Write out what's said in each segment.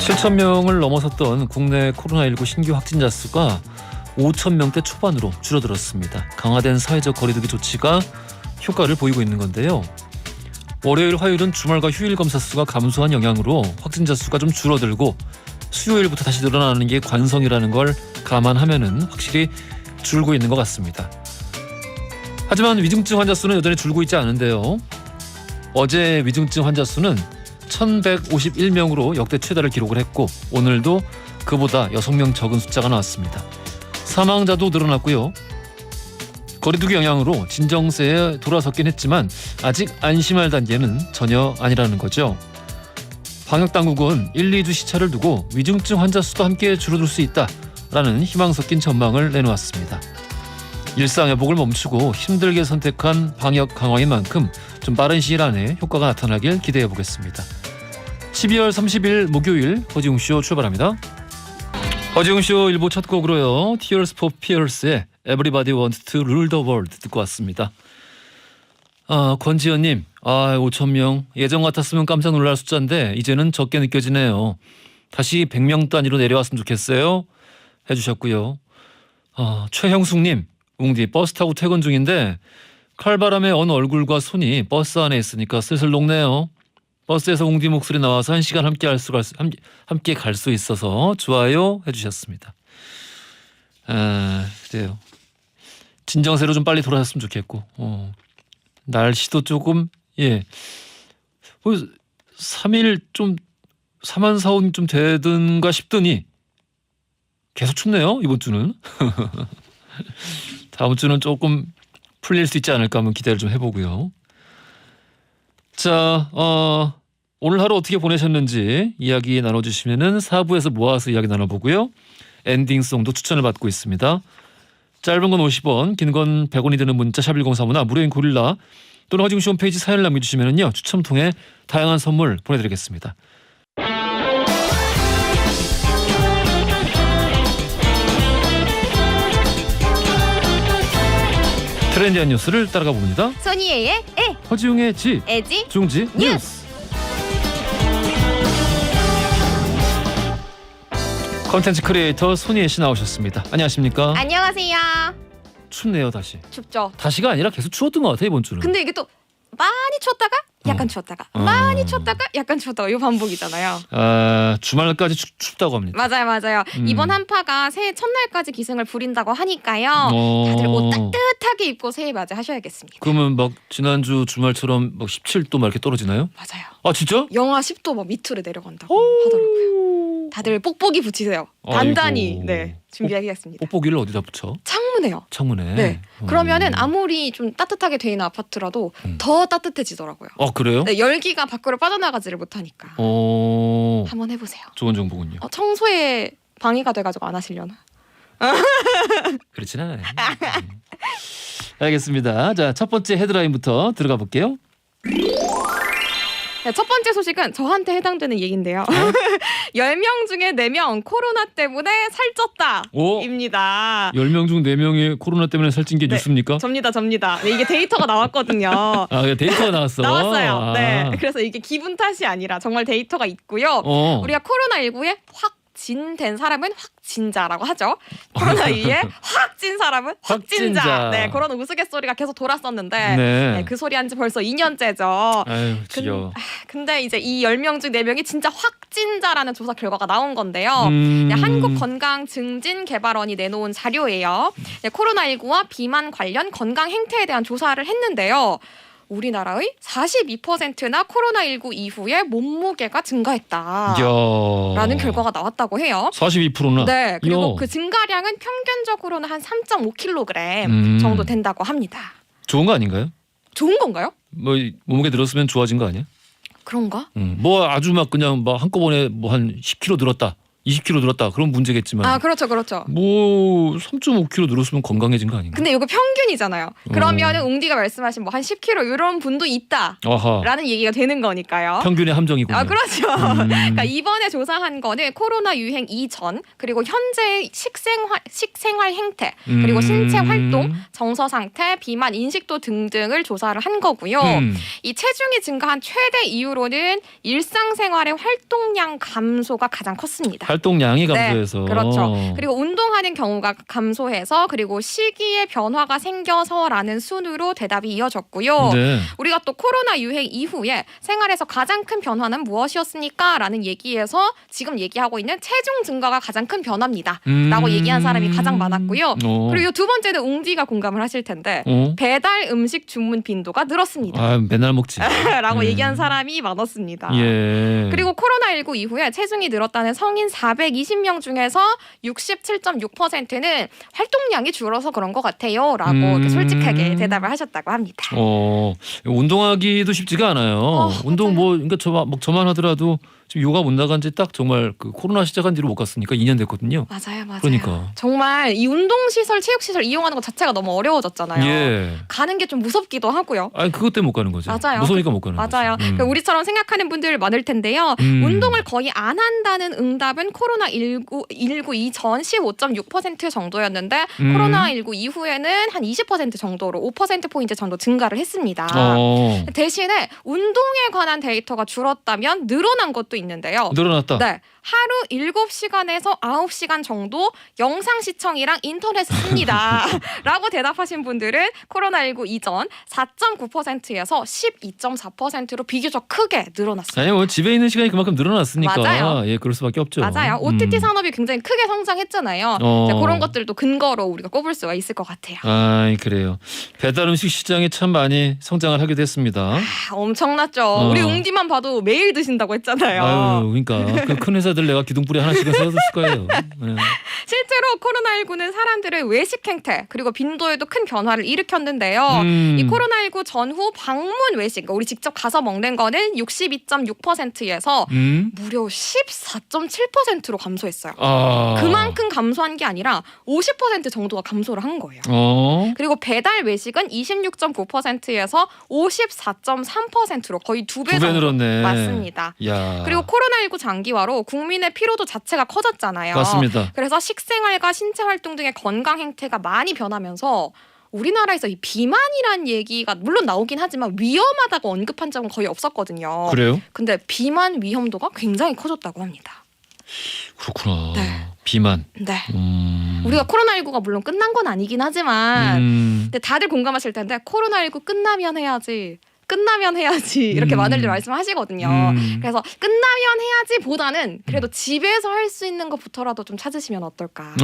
7,000명을 넘어섰던 국내 코로나19 신규 확진자 수가 5,000명대 초반으로 줄어들었습니다. 강화된 사회적 거리두기 조치가 효과를 보이고 있는 건데요. 월요일, 화요일은 주말과 휴일 검사 수가 감소한 영향으로 확진자 수가 좀 줄어들고 수요일부터 다시 늘어나는 게 관성이라는 걸 감안하면은 확실히 줄고 있는 것 같습니다. 하지만 위중증 환자 수는 여전히 줄고 있지 않은데요. 어제 위중증 환자 수는 1,151명으로 역대 최다를 기록을 했고 오늘도 그보다 6명 적은 숫자가 나왔습니다. 사망자도 늘어났고요. 거리두기 영향으로 진정세에 돌아섰긴 했지만 아직 안심할 단계는 전혀 아니라는 거죠. 방역당국은 1, 2주 시차를 두고 위중증 환자 수도 함께 줄어들 수 있다라는 희망 섞인 전망을 내놓았습니다. 일상 회복을 멈추고 힘들게 선택한 방역 강화인 만큼 좀 빠른 시일 안에 효과가 나타나길 기대해 보겠습니다. 12월 30일 목요일 허지웅쇼 출발합니다. 허지웅쇼 1부 첫 곡으로요. Tears for Fears의 Everybody Wants to Rule the World 듣고 왔습니다. 권지연님, 5,000명 예전 같았으면 깜짝 놀랄 숫자인데 이제는 적게 느껴지네요. 다시 100명 단위로 내려왔으면 좋겠어요 해주셨고요. 최형숙님, 웅디 버스 타고 퇴근 중인데 칼바람에 언 얼굴과 손이 버스 안에 있으니까 슬슬 녹네요. 버스에서 웅디 목소리 나와서 1시간 함께 갈 수 있어서 좋아요 해주셨습니다. 그래요. 진정세로 좀 빨리 돌아왔으면 좋겠고 날씨도 조금 3일 좀 3한 4온 좀 되든가 싶더니 계속 춥네요 이번 주는. 다음 주는 조금 풀릴 수 있지 않을까 한번 기대를 좀 해보고요. 자, 오늘 하루 어떻게 보내셨는지 이야기 나눠주시면은 4부에서 모아서 이야기 나눠보고요. 엔딩송도 추천을 받고 있습니다. 짧은 건 50원, 긴 건 100원이 드는 문자 샵1035나 무료인 고릴라 또는 허지웅씨 홈페이지 사연을 남겨주시면은요 추첨 통해 다양한 선물 보내드리겠습니다. 트렌디한 뉴스를 따라가 봅니다. 소니에의 에, 허지웅의 지, 에지, 중지 뉴스. 컨텐츠 크리에이터 손희애 씨 나오셨습니다. 안녕하십니까? 안녕하세요. 춥네요 다시. 춥죠. 다시가 아니라 계속 추웠던 것 같아요 이번 주는. 근데 이게 또 많이 추웠다가 약간 추웠다가 많이 추웠다가 약간 추웠다가 이 반복이잖아요. 주말까지 춥다고 합니다. 맞아요. 이번 한파가 새해 첫날까지 기승을 부린다고 하니까요. 다들 옷 따뜻하게 입고 새해 맞이 하셔야겠습니다. 그러면 막 지난주 주말처럼 막 17도 막 이렇게 떨어지나요? 맞아요. 아 진짜? 영하 10도 막 밑으로 내려간다고 하더라고요. 다들 뽁뽁이 붙이세요. 단단히 아이고. 준비하겠습니다. 뽁뽁이를 어디다 붙여? 창문에요. 창문에. 네. 그러면은 아무리 좀 따뜻하게 돼 있는 아파트라도 더 따뜻해지더라고요. 그래요? 네, 열기가 밖으로 빠져나가지를 못하니까. 한번 해보세요. 좋은 정보군요. 청소에 방해가 돼가지고 안 하시려나? 그렇진 않아요. 알겠습니다. 자, 첫 번째 헤드라인부터 들어가 볼게요. 네, 첫 번째 소식은 저한테 해당되는 얘기인데요. 10명 중에 4명 코로나 때문에 살쪘다 입니다. 10명 중 4명이 코로나 때문에 살찐 게 네, 뉴스입니까? 접니다. 네, 이게 데이터가 나왔거든요. 데이터가 나왔어. 나왔어요. 네, 그래서 이게 기분 탓이 아니라 정말 데이터가 있고요. 우리가 코로나19에 확진된 사람은 확진자라고 하죠. 코로나19에 확진 사람은 확진자. 네, 그런 우스갯소리가 계속 돌았었는데 네, 그 소리 한 지 벌써 2년째죠. 아유, 지겨워. 근데 이제 이 10명 중 4명이 진짜 확진자라는 조사 결과가 나온 건데요. 네, 한국건강증진개발원이 내놓은 자료예요. 네, 코로나19와 비만 관련 건강 행태에 대한 조사를 했는데요. 우리나라의 42%나 코로나19 이후에 몸무게가 증가했다라는 결과가 나왔다고 해요. 42%나? 네. 그리고 그 증가량은 평균적으로는 한 3.5kg 정도 된다고 합니다. 좋은 거 아닌가요? 좋은 건가요? 뭐 몸무게 늘었으면 좋아진 거 아니야? 그런가? 뭐 아주 막 그냥 막 한꺼번에 뭐 한 10kg 늘었다 20kg 늘었다. 그럼 문제겠지만. 아, 그렇죠. 뭐 3.5kg 늘었으면 건강해진 거 아닌가? 근데 이거 평균이잖아요. 그러면은 웅디가 말씀하신 뭐 한 10kg 이런 분도 있다라는 아하. 얘기가 되는 거니까요. 평균의 함정이군요. 아, 그렇죠. 그러니까 이번에 조사한 거는 코로나 유행 이전 그리고 현재 식생활 행태 그리고 신체 활동, 정서 상태, 비만, 인식도 등등을 조사를 한 거고요. 이 체중이 증가한 최대 이유로는 일상생활의 활동량 감소가 가장 컸습니다. 활동량이 감소해서. 네, 그렇죠. 그리고 운동하는 경우가 감소해서 그리고 시기에 변화가 생겨서라는 순으로 대답이 이어졌고요. 네. 우리가 또 코로나 유행 이후에 생활에서 가장 큰 변화는 무엇이었습니까? 라는 얘기에서 지금 얘기하고 있는 체중 증가가 가장 큰 변화입니다. 라고 얘기한 사람이 가장 많았고요. 그리고 두 번째는 웅디가 공감을 하실 텐데 배달 음식 주문 빈도가 늘었습니다. 아, 맨날 먹지. 라고 얘기한 사람이 많았습니다. 예. 그리고 코로나19 이후에 체중이 늘었다는 성인 420명 중에서 67.6%는 활동량이 줄어서 그런 것 같아요. 라고 이렇게 솔직하게 대답을 하셨다고 합니다. 운동하기도 쉽지가 않아요. 운동 맞아요. 그러니까 저만 하더라도 지금 요가 못 나간 지 딱 정말 그 코로나 시작한 뒤로 못 갔으니까 2년 됐거든요. 맞아요. 그러니까. 정말 이 운동시설, 체육시설 이용하는 것 자체가 너무 어려워졌잖아요. 예. 가는 게 좀 무섭기도 하고요. 아니 그것 때문에 못 가는 거죠. 맞아요. 무서우니까 못 가는 맞아요. 거죠. 그러니까 우리처럼 생각하는 분들 많을 텐데요. 운동을 거의 안 한다는 응답은 코로나19 이전 15.6% 정도였는데 코로나19 이후에는 한 20% 정도로 5%포인트 정도 증가를 했습니다. 대신에 운동에 관한 데이터가 줄었다면 늘어난 것도 있는데요. 늘어났다. 네. 하루 7시간에서 9시간 정도 영상 시청이랑 인터넷을 씁니다. 라고 대답하신 분들은 코로나19 이전 4.9%에서 12.4%로 비교적 크게 늘어났습니다. 아니 뭐 집에 있는 시간이 그만큼 늘어났으니까 맞아요. 예, 그럴 수밖에 없죠. 맞아요. OTT 산업이 굉장히 크게 성장했잖아요. 자, 그런 것들도 근거로 우리가 꼽을 수가 있을 것 같아요. 아, 그래요. 배달 음식 시장이 참 많이 성장을 하게 됐습니다. 엄청났죠. 우리 웅디만 봐도 매일 드신다고 했잖아요. 아유, 그러니까 그 큰 회사들 내가 기둥뿌리 하나씩은 세워둘 거예요. 네. 실제로 코로나19는 사람들의 외식 행태 그리고 빈도에도 큰 변화를 일으켰는데요. 이 코로나19 전후 방문 외식, 그러니까 우리 직접 가서 먹는 거는 62.6%에서 무려 14.7%로 감소했어요. 그만큼 감소한 게 아니라 50% 정도가 감소를 한 거예요. 그리고 배달 외식은 26.9%에서 54.3%로 거의 두 배 정도 늘었네. 맞습니다. 야. 그리고 코로나19 장기화로 국민의 피로도 자체가 커졌잖아요. 맞습니다. 그래서 식생활과 신체 활동 등의 건강 행태가 많이 변하면서 우리나라에서 이 비만이란 얘기가 물론 나오긴 하지만 위험하다고 언급한 적은 거의 없었거든요. 그래요? 근데 비만 위험도가 굉장히 커졌다고 합니다. 그렇구나. 네. 비만. 네. 우리가 코로나19가 물론 끝난 건 아니긴 하지만 근데 다들 공감하실 텐데 코로나19 끝나면 해야지 이렇게 많이들 말씀하시거든요. 그래서 끝나면 해야지 보다는 그래도 집에서 할 수 있는 것부터라도 좀 찾으시면 어떨까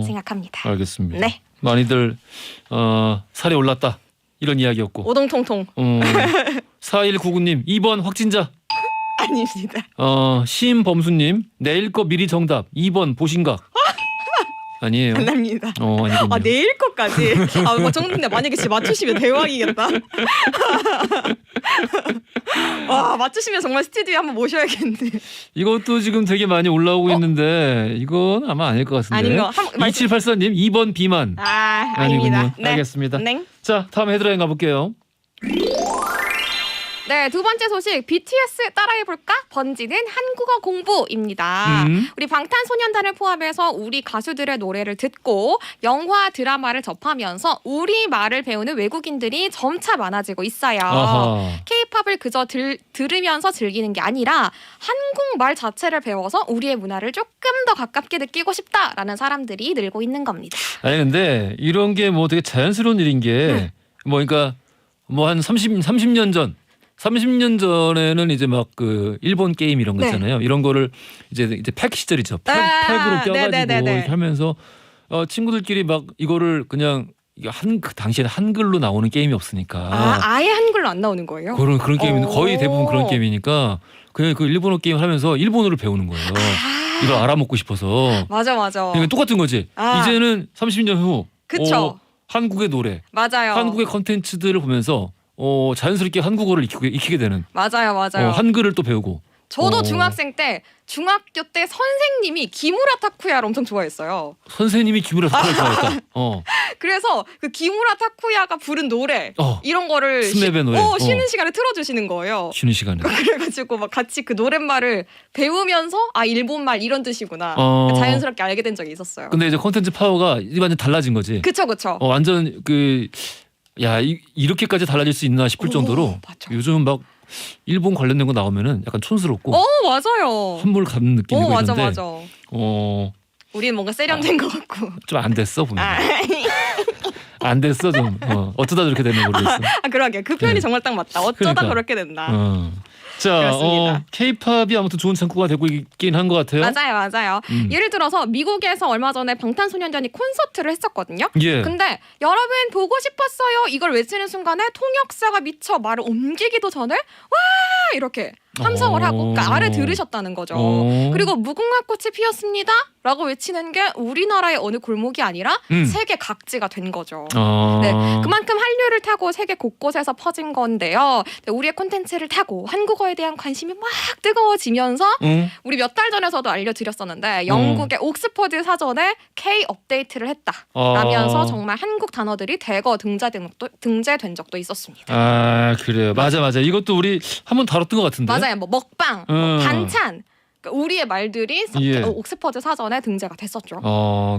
생각합니다. 알겠습니다. 네. 많이들 살이 올랐다 이런 이야기였고 오동통통 4199님 2번 확진자 아닙니다. 심범수님 내일 거 미리 정답 2번 보신각 아니에요. 안 납니다. 아니군요. 아, 내일 것까지. 뭐 정도인데 만약에 진짜 맞추시면 대박이겠다. 와, 맞추시면 정말 스튜디오에 한번 모셔야겠는데. 이것도 지금 되게 많이 올라오고 있는데 이건 아마 아닐 것 같은데. 아닌 거. 2784님 2번 비만. 아닙니다. 아니군요. 네. 알겠습니다. 네. 자, 다음 헤드라인 가볼게요. 네, 두 번째 소식 BTS 따라해볼까? 번지는 한국어 공부입니다. 우리 방탄소년단을 포함해서 우리 가수들의 노래를 듣고 영화, 드라마를 접하면서 우리 말을 배우는 외국인들이 점차 많아지고 있어요. K-팝을 그저 들으면서 즐기는 게 아니라 한국말 자체를 배워서 우리의 문화를 조금 더 가깝게 느끼고 싶다라는 사람들이 늘고 있는 겁니다. 아니 근데 이런 게 뭐 되게 자연스러운 일인 게 뭐 그러니까 뭐 한 30년 전에는 이제 막 그 일본 게임 이런 거 있잖아요. 이런 거를 이제 팩 시절이죠. 팩으로 껴가지고 이렇게 하면서 친구들끼리 막 이거를 그냥 그 당시에는 한글로 나오는 게임이 없으니까. 아예 한글로 안 나오는 거예요? 그런 게임인데 거의 대부분 그런 게임이니까 그냥 그 일본어 게임 하면서 일본어를 배우는 거예요. 이걸 알아먹고 싶어서. 맞아. 그러니까 똑같은 거지. 이제는 30년 후. 그쵸. 한국의 노래. 맞아요. 한국의 컨텐츠들을 보면서 자연스럽게 한국어를 익히게 되는. 맞아요. 한글을 또 배우고 저도 중학생 때 중학교 때 선생님이 기무라 타쿠야를 엄청 좋아했어요. 선생님이 기무라 타쿠야 좋아했다. 그래서 그 기무라 타쿠야가 부른 노래 이런 거를 스냅의 노래. 쉬는 시간에 틀어주시는 거예요. 쉬는 시간에. 그래가지고 막 같이 그 노랫말을 배우면서 일본말 이런 뜻이구나 자연스럽게 알게 된 적이 있었어요. 근데 이제 콘텐츠 파워가 완전 달라진 거지. 그쵸. 완전 이렇게까지 달라질 수 있나 싶을 정도로 맞아. 요즘 막 일본 관련된 거 나오면은 약간 촌스럽고 맞아요. 한물 가는 느낌이고 맞아. 이런데 우리는 뭔가 세련된 것 같고 좀 안 됐어 보면. 안 됐어 좀. 어쩌다 저렇게 됐나 모르겠어. 그러게 그 표현이 네. 정말 딱 맞다. 어쩌다 그러니까. 그렇게 됐나. 자, 그렇습니다. K-팝이 아무튼 좋은 창구가 되고 있긴 한 것 같아요. 맞아요. 예를 들어서 미국에서 얼마 전에 방탄소년단이 콘서트를 했었거든요. 예. 근데 여러분 보고 싶었어요. 이걸 외치는 순간에 통역사가 미처 말을 옮기기도 전에 와 이렇게 함성을 하고 그러니까 말을 들으셨다는 거죠. 그리고 무궁화 꽃이 피었습니다 라고 외치는 게 우리나라의 어느 골목이 아니라 세계 각지가 된 거죠. 네, 그만큼 한류를 타고 세계 곳곳에서 퍼진 건데요. 우리의 콘텐츠를 타고 한국어에 대한 관심이 막 뜨거워지면서 우리 몇 달 전에서도 알려드렸었는데 영국의 옥스퍼드 사전에 K 업데이트를 했다라면서 정말 한국 단어들이 대거 등재된 적도 있었습니다. 그래요. 맞아. 이것도 우리 한번 다뤘던 것 같은데. 맞아요. 뭐 먹방, 뭐 반찬. 그러니까 우리의 말들이 옥스퍼드 사전에 등재가 됐었죠.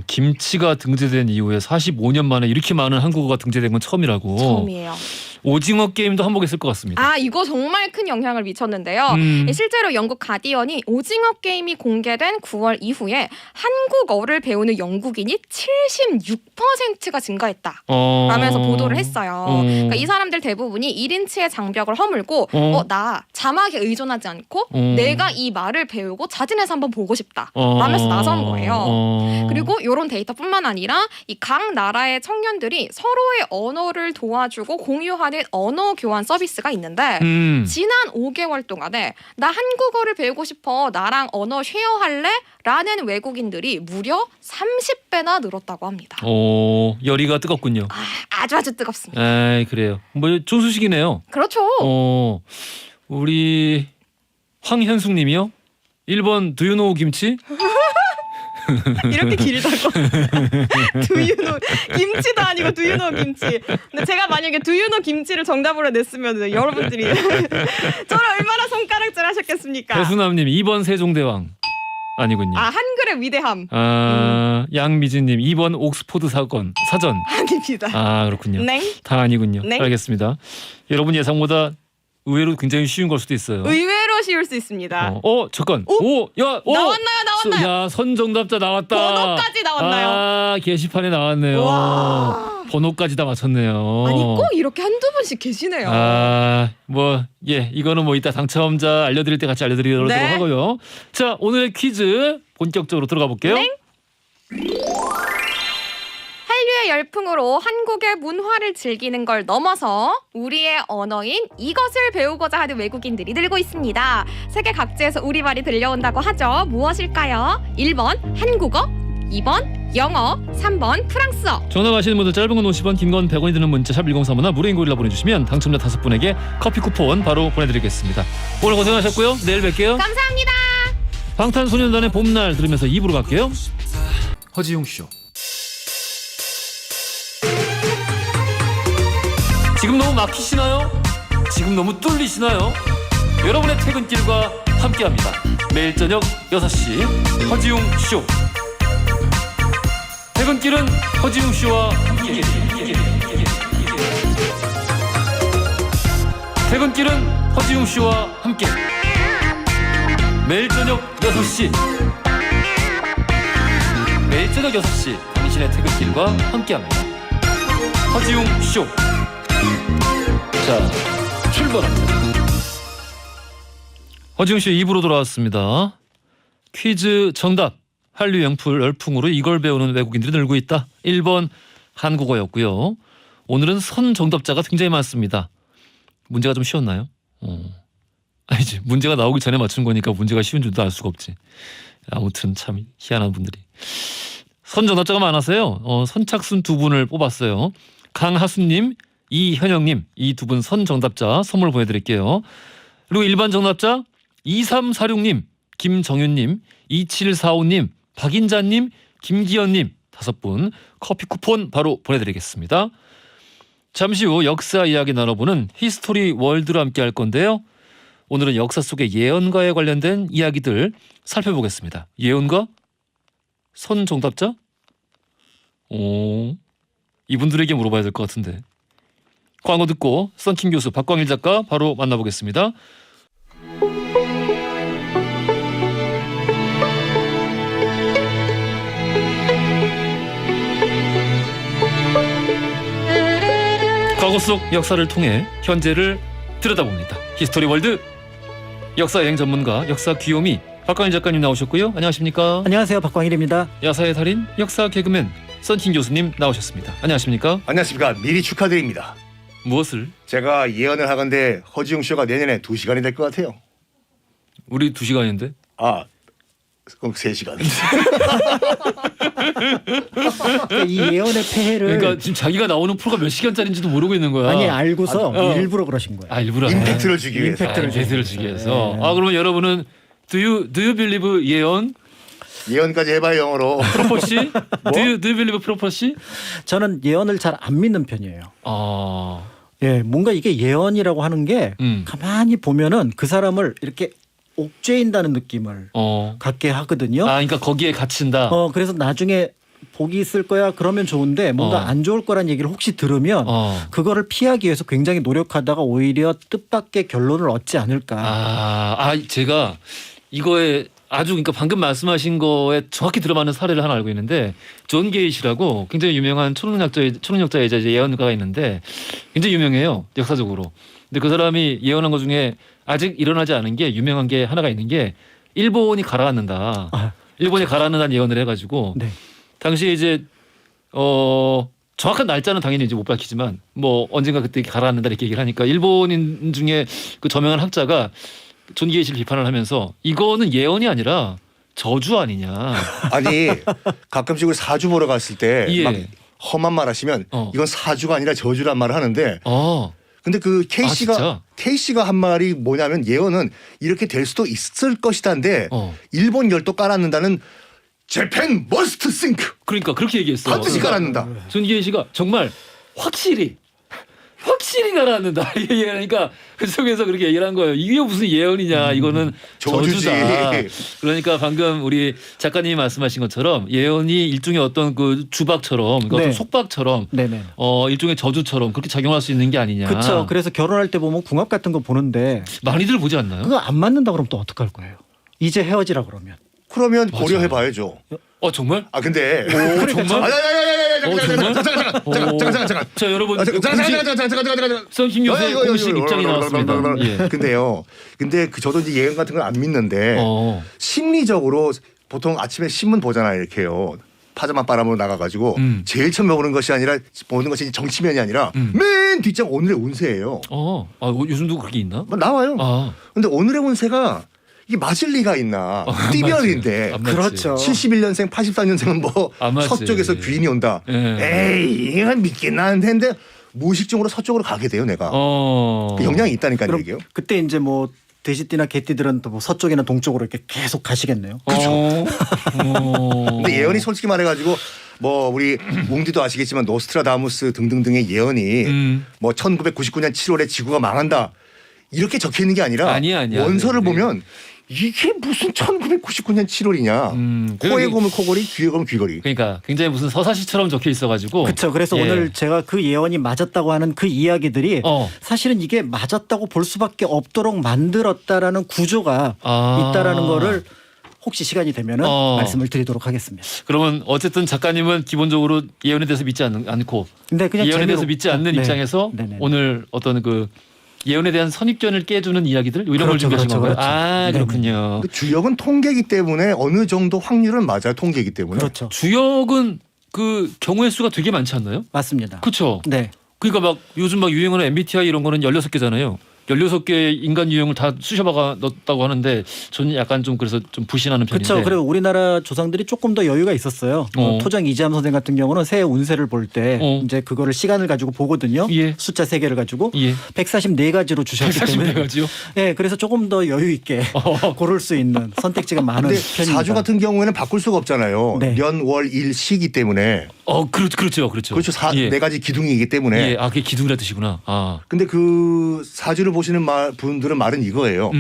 김치가 등재된 이후에 45년 만에 이렇게 많은 한국어가 등재된 건 처음이라고. 처음이에요. 오징어 게임도 한몫했을 것 같습니다. 이거 정말 큰 영향을 미쳤는데요. 실제로 영국 가디언이 오징어 게임이 공개된 9월 이후에 한국어를 배우는 영국인이 76%가 증가했다. 라면서 보도를 했어요. 그러니까 이 사람들 대부분이 1인치의 장벽을 허물고 나 자막에 의존하지 않고 내가 이 말을 배우고 자진해서 한번 보고 싶다. 라면서 나선 거예요. 그리고 이런 데이터뿐만 아니라 이 각 나라의 청년들이 서로의 언어를 도와주고 공유하는 언어 교환 서비스가 있는데 지난 5개월 동안에 나 한국어를 배우고 싶어 나랑 언어 쉐어할래? 라는 외국인들이 무려 30배나 늘었다고 합니다. 열의가 뜨겁군요. 아주 뜨겁습니다. 그래요. 뭐 좋은 소식이네요. 그렇죠. 우리 황현숙 님이요. 1번 Do you know 김치? 이렇게 길다고. 두유노 김치도 아니고 두유노 김치. 근데 제가 만약에 두유노 김치를 정답으로 냈으면 여러분들이 저를 얼마나 손가락질 하셨겠습니까? 배수남님 2번 세종대왕 아니군요. 한글의 위대함. 양미진님 2번 옥스퍼드 사전. 아닙니다. 그렇군요. 네. 다 아니군요. 네. 알겠습니다. 여러분 예상보다 의외로 굉장히 쉬운 걸 수도 있어요. 의외로 쉬울 수 있습니다. 잠깐. 나왔나요? 야, 선정답자 나왔다. 번호까지 나왔나요? 게시판에 나왔네요. 와. 번호까지 다 맞췄네요. 아니 꼭 이렇게 한두 분씩 계시네요. 이거는 이따 당첨자 알려드릴 때 같이 알려드리도록 하고요. 자, 오늘의 퀴즈 본격적으로 들어가 볼게요. 네. 한류의 열풍으로 한국의 문화를 즐기는 걸 넘어서 우리의 언어인 이것을 배우고자 하는 외국인들이 늘고 있습니다. 세계 각지에서 우리말이 들려온다고 하죠. 무엇일까요? 1번 한국어, 2번 영어, 3번 프랑스어. 전화 가시는 분들 짧은 건 50원, 긴 건 100원이 드는 문자 샵 1035나 무료인 고릴라 보내주시면 당첨자 5분에게 커피 쿠폰 바로 보내드리겠습니다. 오늘 고생하셨고요. 내일 뵐게요. 감사합니다. 방탄소년단의 봄날 들으면서 2부로 갈게요. 허지용 쇼. 지금 너무 막히시나요? 지금 너무 뚫리시나요? 여러분의 퇴근길과 함께합니다. 매일 저녁 6시 허지용 쇼. 퇴근길은 허지용 쇼와 함께. 퇴근길은 허지용 쇼와 함께. 매일 저녁 6시. 매일 저녁 6시 당신의 퇴근길과 함께합니다. 허지용 쇼. 자, 출발합니다. 허지웅 씨 2부로 돌아왔습니다. 퀴즈 정답. 한류 열풍으로 이걸 배우는 외국인들이 늘고 있다. 1번 한국어였고요. 오늘은 선 정답자가 굉장히 많습니다. 문제가 좀 쉬웠나요? 아니지. 문제가 나오기 전에 맞춘 거니까 문제가 쉬운 줄도 알 수가 없지. 아무튼 참 희한한 분들이. 선 정답자가 많아서요. 선착순 2분을 뽑았어요. 강하수님, 이현영님 이 두 분 선 정답자 선물 보내드릴게요. 그리고 일반 정답자 2346님, 김정윤님, 2745님, 박인자님, 김기현님 5분 커피 쿠폰 바로 보내드리겠습니다. 잠시 후 역사 이야기 나눠보는 히스토리 월드로 함께 할 건데요. 오늘은 역사 속의 예언가에 관련된 이야기들 살펴보겠습니다. 예언가? 선 정답자? 이분들에게 물어봐야 될 것 같은데. 광고 듣고 썬킴 교수 박광일 작가 바로 만나보겠습니다. 과거 속 역사를 통해 현재를 들여다봅니다. 히스토리 월드 역사 여행 전문가 역사 귀요미 박광일 작가님 나오셨고요. 안녕하십니까? 안녕하세요. 박광일입니다. 야사의 달인 역사 개그맨 썬킴 교수님 나오셨습니다. 안녕하십니까? 안녕하십니까. 미리 축하드립니다. 무엇을? 제가 예언을 하건데 허지웅 쇼가 내년에 2시간이 될 것 같아요. 우리 2시간인데? 그럼 3시간. 이 예언의 폐해를 그러니까 지금 자기가 나오는 프로가 몇 시간짜리인지도 모르고 있는 거야. 아니 알고서 일부러 그러신 거예요. 일부러 임팩트를 주기 위해서. 임팩트를 주기 위해서. 네. 그러면 여러분은 do you believe 예언? 예언까지 해봐요 영어로. 프로포시? do you believe 프로포시? 저는 예언을 잘 안 믿는 편이에요. 예, 뭔가 이게 예언이라고 하는 게 가만히 보면은 그 사람을 이렇게 옥죄인다는 느낌을 갖게 하거든요. 그러니까 거기에 갇힌다. 그래서 나중에 복이 있을 거야 그러면 좋은데 뭔가 안 좋을 거란 얘기를 혹시 들으면 그거를 피하기 위해서 굉장히 노력하다가 오히려 뜻밖의 결론을 얻지 않을까. 제가 이거에 아주 그러니까 방금 말씀하신 거에 정확히 들어맞는 사례를 하나 알고 있는데 존 게이시라고 굉장히 유명한 초능력자이자 이제 예언가가 있는데 굉장히 유명해요 역사적으로. 근데 그 사람이 예언한 것 중에 아직 일어나지 않은 게 유명한 게 하나가 있는 게 일본이 가라앉는다. 일본이 가라앉는다는 예언을 해가지고 네. 당시에 이제 정확한 날짜는 당연히 이제 못 밝히지만 뭐 언젠가 그때 가라앉는다 이렇게 얘기를 하니까 일본인 중에 그 저명한 학자가 존 게이시를 비판을 하면서 이거는 예언이 아니라 저주 아니냐. 아니 가끔씩 우리 사주 보러 갔을 때 막 예. 험한 말 하시면 이건 사주가 아니라 저주란 말을 하는데 근데 그 K씨가 한 말이 뭐냐면 예언은 이렇게 될 수도 있을 것이다인데 일본 열도 깔았는다는 재팬 머스트 싱크. 그러니까 그렇게 얘기했어. 반드시 깔았는다. 존 게이시가 정말 확실히 가라앉는다. 그러니까 그 속에서 그렇게 얘기를 한 거예요. 이게 무슨 예언이냐. 이거는 저주지. 저주다. 그러니까 방금 우리 작가님이 말씀하신 것처럼 예언이 일종의 어떤 그 주박처럼 그러니까 어떤 속박처럼 일종의 저주처럼 그렇게 작용할 수 있는 게 아니냐. 그렇죠. 그래서 결혼할 때 보면 궁합 같은 거 보는데 많이들 보지 않나요? 그거 안 맞는다 그러면 또 어떡할 거예요? 이제 헤어지라 그러면. 그러면 고려해 봐야죠. 정말? 근데 정말? 잠깐. 자 여러분 잠깐. 썬킴 교수의 공식 입장이 나왔습니다. 예. 근데 저도 이제 예언 같은 걸 안 믿는데 심리적으로 보통 아침에 신문 보잖아요. 이렇게요. 파자마 바람으로 나가가지고 제일 처음 보는 것이 아니라 보는 것이 정치면이 아니라 맨 뒷장 오늘의 운세예요. 요즘도 그렇게 있나? 나와요. 근데 오늘의 운세가 이게 맞을 리가 있나? 띠별인데. 그렇죠. 71년생, 84년생은 뭐 서쪽에서 귀인이 온다. 에이, 이건 믿긴 하는데 무의식적으로 서쪽으로 가게 돼요, 내가. 그 영향이 있다니까요, 이게요. 그때 이제 뭐 돼지띠나 개띠들은 또 뭐 서쪽이나 동쪽으로 이렇게 계속 가시겠네요. 그렇죠. 근데 예언이 솔직히 말해가지고 뭐 우리 웅디도 아시겠지만 노스트라다무스 등등등의 예언이 뭐 1999년 7월에 지구가 망한다 이렇게 적혀 있는 게 아니라 아니야. 원서를 보면 이게 무슨 1999년 7월이냐. 코에 고면 코걸이, 귀에 고면 귀걸이. 그러니까 굉장히 무슨 서사시처럼 적혀 있어가지고. 그렇죠. 그래서 오늘 제가 그 예언이 맞았다고 하는 그 이야기들이 사실은 이게 맞았다고 볼 수밖에 없도록 만들었다라는 구조가 있다라는 거를 혹시 시간이 되면은 말씀을 드리도록 하겠습니다. 그러면 어쨌든 작가님은 기본적으로 예언에 대해서 믿지 않고 근데 그냥 예언에 대해서 믿지 않는 입장에서 오늘 어떤 그 예언에 대한 선입견을 깨주는 이야기들 이런 걸 준비하신 건가요? 그렇군요. 주역은 통계이기 때문에 어느 정도 확률은 맞아요. 통계이기 때문에. 그렇죠. 주역은 그 경우의 수가 되게 많지 않나요? 맞습니다. 그렇죠. 네. 그러니까 막 요즘 막 유행하는 MBTI 이런 거는 16개잖아요. 16개의 인간 유형을 다 쑤셔박아 넣었다고 하는데 저는 약간 좀 그래서 좀 부신하는 편인데. 그렇죠. 그리고 우리나라 조상들이 조금 더 여유가 있었어요. 토정 이재함 선생 같은 경우는 새 운세를 볼 때 이제 그거를 시간을 가지고 보거든요. 예. 숫자 3개를 가지고 예. 144가지로 주셨기 때문에. 144가지요? 네, 그래서 조금 더 여유 있게 고를 수 있는 선택지가 많은 근데 편입니다. 사주 같은 경우에는 바꿀 수가 없잖아요. 네. 년, 월, 일, 시기 때문에. 그렇죠. 그렇죠. 예. 네 가지 기둥이기 때문에. 예. 그게 기둥이라 뜻이구나. 근데 그 사주를 보시는 분들은 말은 이거예요.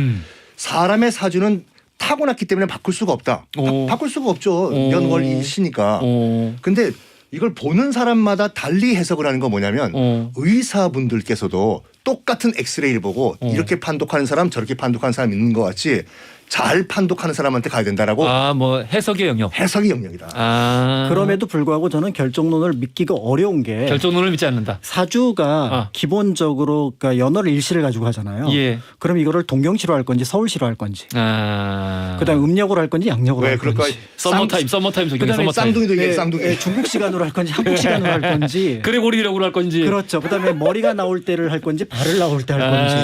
사람의 사주는 타고났기 때문에 바꿀 수가 없다. 바꿀 수가 없죠. 년, 월, 일, 시니까. 근데 이걸 보는 사람마다 달리 해석을 하는 건 뭐냐면 의사분들께서도 똑같은 엑스레이를 보고 이렇게 판독하는 사람 저렇게 판독하는 사람 있는 것 같이 잘 판독하는 사람한테 가야 된다라고. 뭐 해석의 영역. 해석의 영역이다. 그럼에도 불구하고 저는 결정론을 믿기가 어려운 게 결정론을 믿지 않는다. 사주가 기본적으로 그러니까 연월 일시를 가지고 하잖아요. 예. 그럼 이거를 동경시로 할 건지 서울시로 할 건지. 그다음 음력으로 할 건지 양력으로 왜 할 그럴까? 건지. 서머타임 적용. 그다음에 쌍둥이도 이게 쌍둥이. 중국 시간으로 할 건지 한국 시간으로 할 건지. 그레고리력으로 할 건지. 그렇죠. 그다음에 머리가 나올 때를 할 건지 발을 나올 때 할 건지.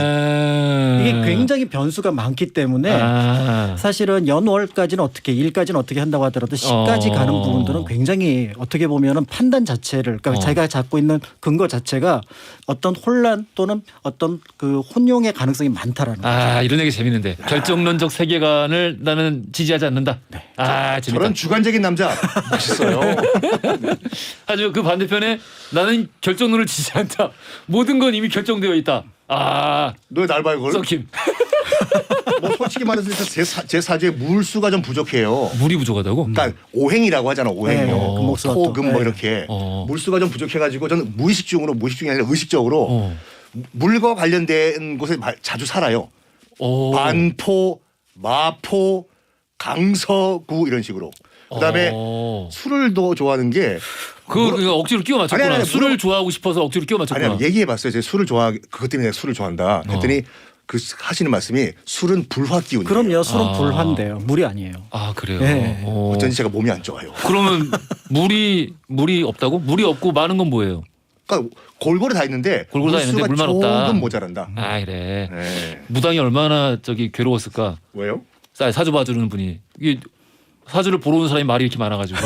이게 굉장히 변수가 많기 때문에 사실은 연월까지는 어떻게 일까지는 어떻게 한다고 하더라도 시까지 가는 부분들은 굉장히 어떻게 보면은 판단 자체를 그러니까 자기가 잡고 있는 근거 자체가 어떤 혼란 또는 어떤 그 혼용의 가능성이 많다라는 거죠. 이런 얘기 재밌는데 결정론적 세계관을 나는 지지하지 않는다. 재밌다. 저런 주관적인 남자 멋있어요. 아주 그 반대편에 나는 결정론을 지지한다. 모든 건 이미 결정되어 있다. 너 날 봐 이걸. 썩힘. 뭐 솔직히 말해서 제 사주에 물수가 좀 부족해요. 물이 부족하다고? 그러니까 오행이라고 하잖아. 오행요. 네, 금목수가 토, 금 뭐 네. 이렇게 물수가 좀 부족해가지고 저는 무의식중이 아니라 의식적으로 물과 관련된 곳에 자주 살아요. 반포, 마포, 강서구 이런 식으로. 그다음에 술을 더 좋아하는 게 그거 억지로 끼워 맞췄구나. 아니, 술을 좋아하고 싶어서 억지로 끼워 맞췄구나. 아니 얘기해봤어요. 제가 술을 그것 때문에 내가 술을 좋아한다. 그랬더니 그 하시는 말씀이 술은 불화 기운이에요. 그럼요. 술은 불화인데요. 물이 아니에요. 그래요. 네. 어쩐지 제가 몸이 안 좋아요. 그러면 물이 없다고? 물이 없고 많은 건 뭐예요? 그러니까 골고루 다 있는데 골고루 다 있는데 물만 없다. 조금 모자란다. 그래. 네. 무당이 얼마나 괴로웠을까? 왜요? 사주 봐주는 분이 이게 사주를 보러 오는 사람이 말이 이렇게 많아가지고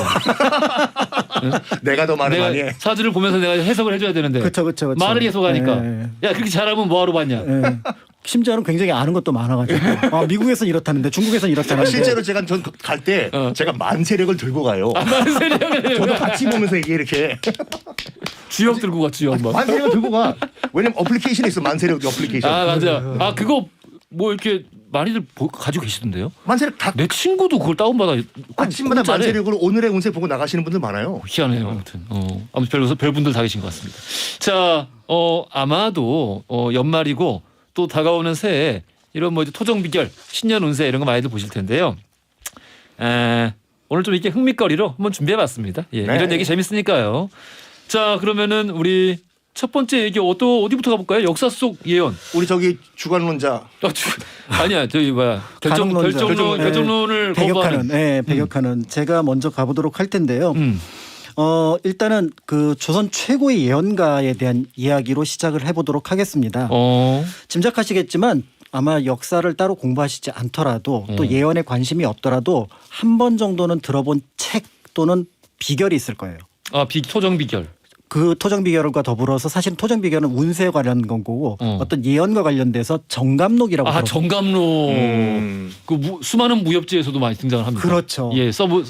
내가 더 말을 많이 해. 사주를 보면서 내가 해석을 해줘야 되는데 그렇죠. 말을 계속 하니까 네. 야 그렇게 잘하면 뭐하러 봤냐. 네. 심지어는 굉장히 아는 것도 많아가지고 미국에서는 이렇다는데 중국에서는 이렇다는데 실제로 제가 전 갈 때 제가 만세력을 들고 가요. 만세력을 저도 같이 보면서 이게 이렇게 주역 들고 가 주역 막. 만세력을 들고 가. 왜냐면 어플리케이션이 있어. 만세력 어플리케이션. 맞아. 그거 뭐 이렇게 많이들 가지고 계시던데요? 만세력 다 내 친구도 그걸 다운받아. 아침마다 만세력으로 오늘의 운세 보고 나가시는 분들 많아요. 희한해요. 아무튼 아무튼 별분들 다 계신 것 같습니다. 자, 아마도 연말이고 또 다가오는 새해 이런 뭐 이제 토정 비결, 신년 운세 이런 거 많이들 보실 텐데요. 오늘 좀 이렇게 흥미거리로 한번 준비해봤습니다. 네. 이런 얘기 재밌으니까요. 자, 그러면은 우리 첫 번째 얘기 어디부터 가볼까요? 역사 속 예언. 우리 저기 주관론자. 아니야, 저기 뭐야 결정론을 배격하는. 배격하는. 제가 먼저 가보도록 할 텐데요. 일단은 그 조선 최고의 예언가에 대한 이야기로 시작을 해보도록 하겠습니다. 짐작하시겠지만 아마 역사를 따로 공부하시지 않더라도 또 예언에 관심이 없더라도 한 번 정도는 들어본 책 또는 비결이 있을 거예요. 토정 비결. 그 토정 비결과 더불어서 사실 토정 비결은 운세에 관련된 거고 어떤 예언과 관련돼서 정감록이라고 정감록 그 수많은 무협지에서도 많이 등장을 합니다. 그렇죠. 예, 서브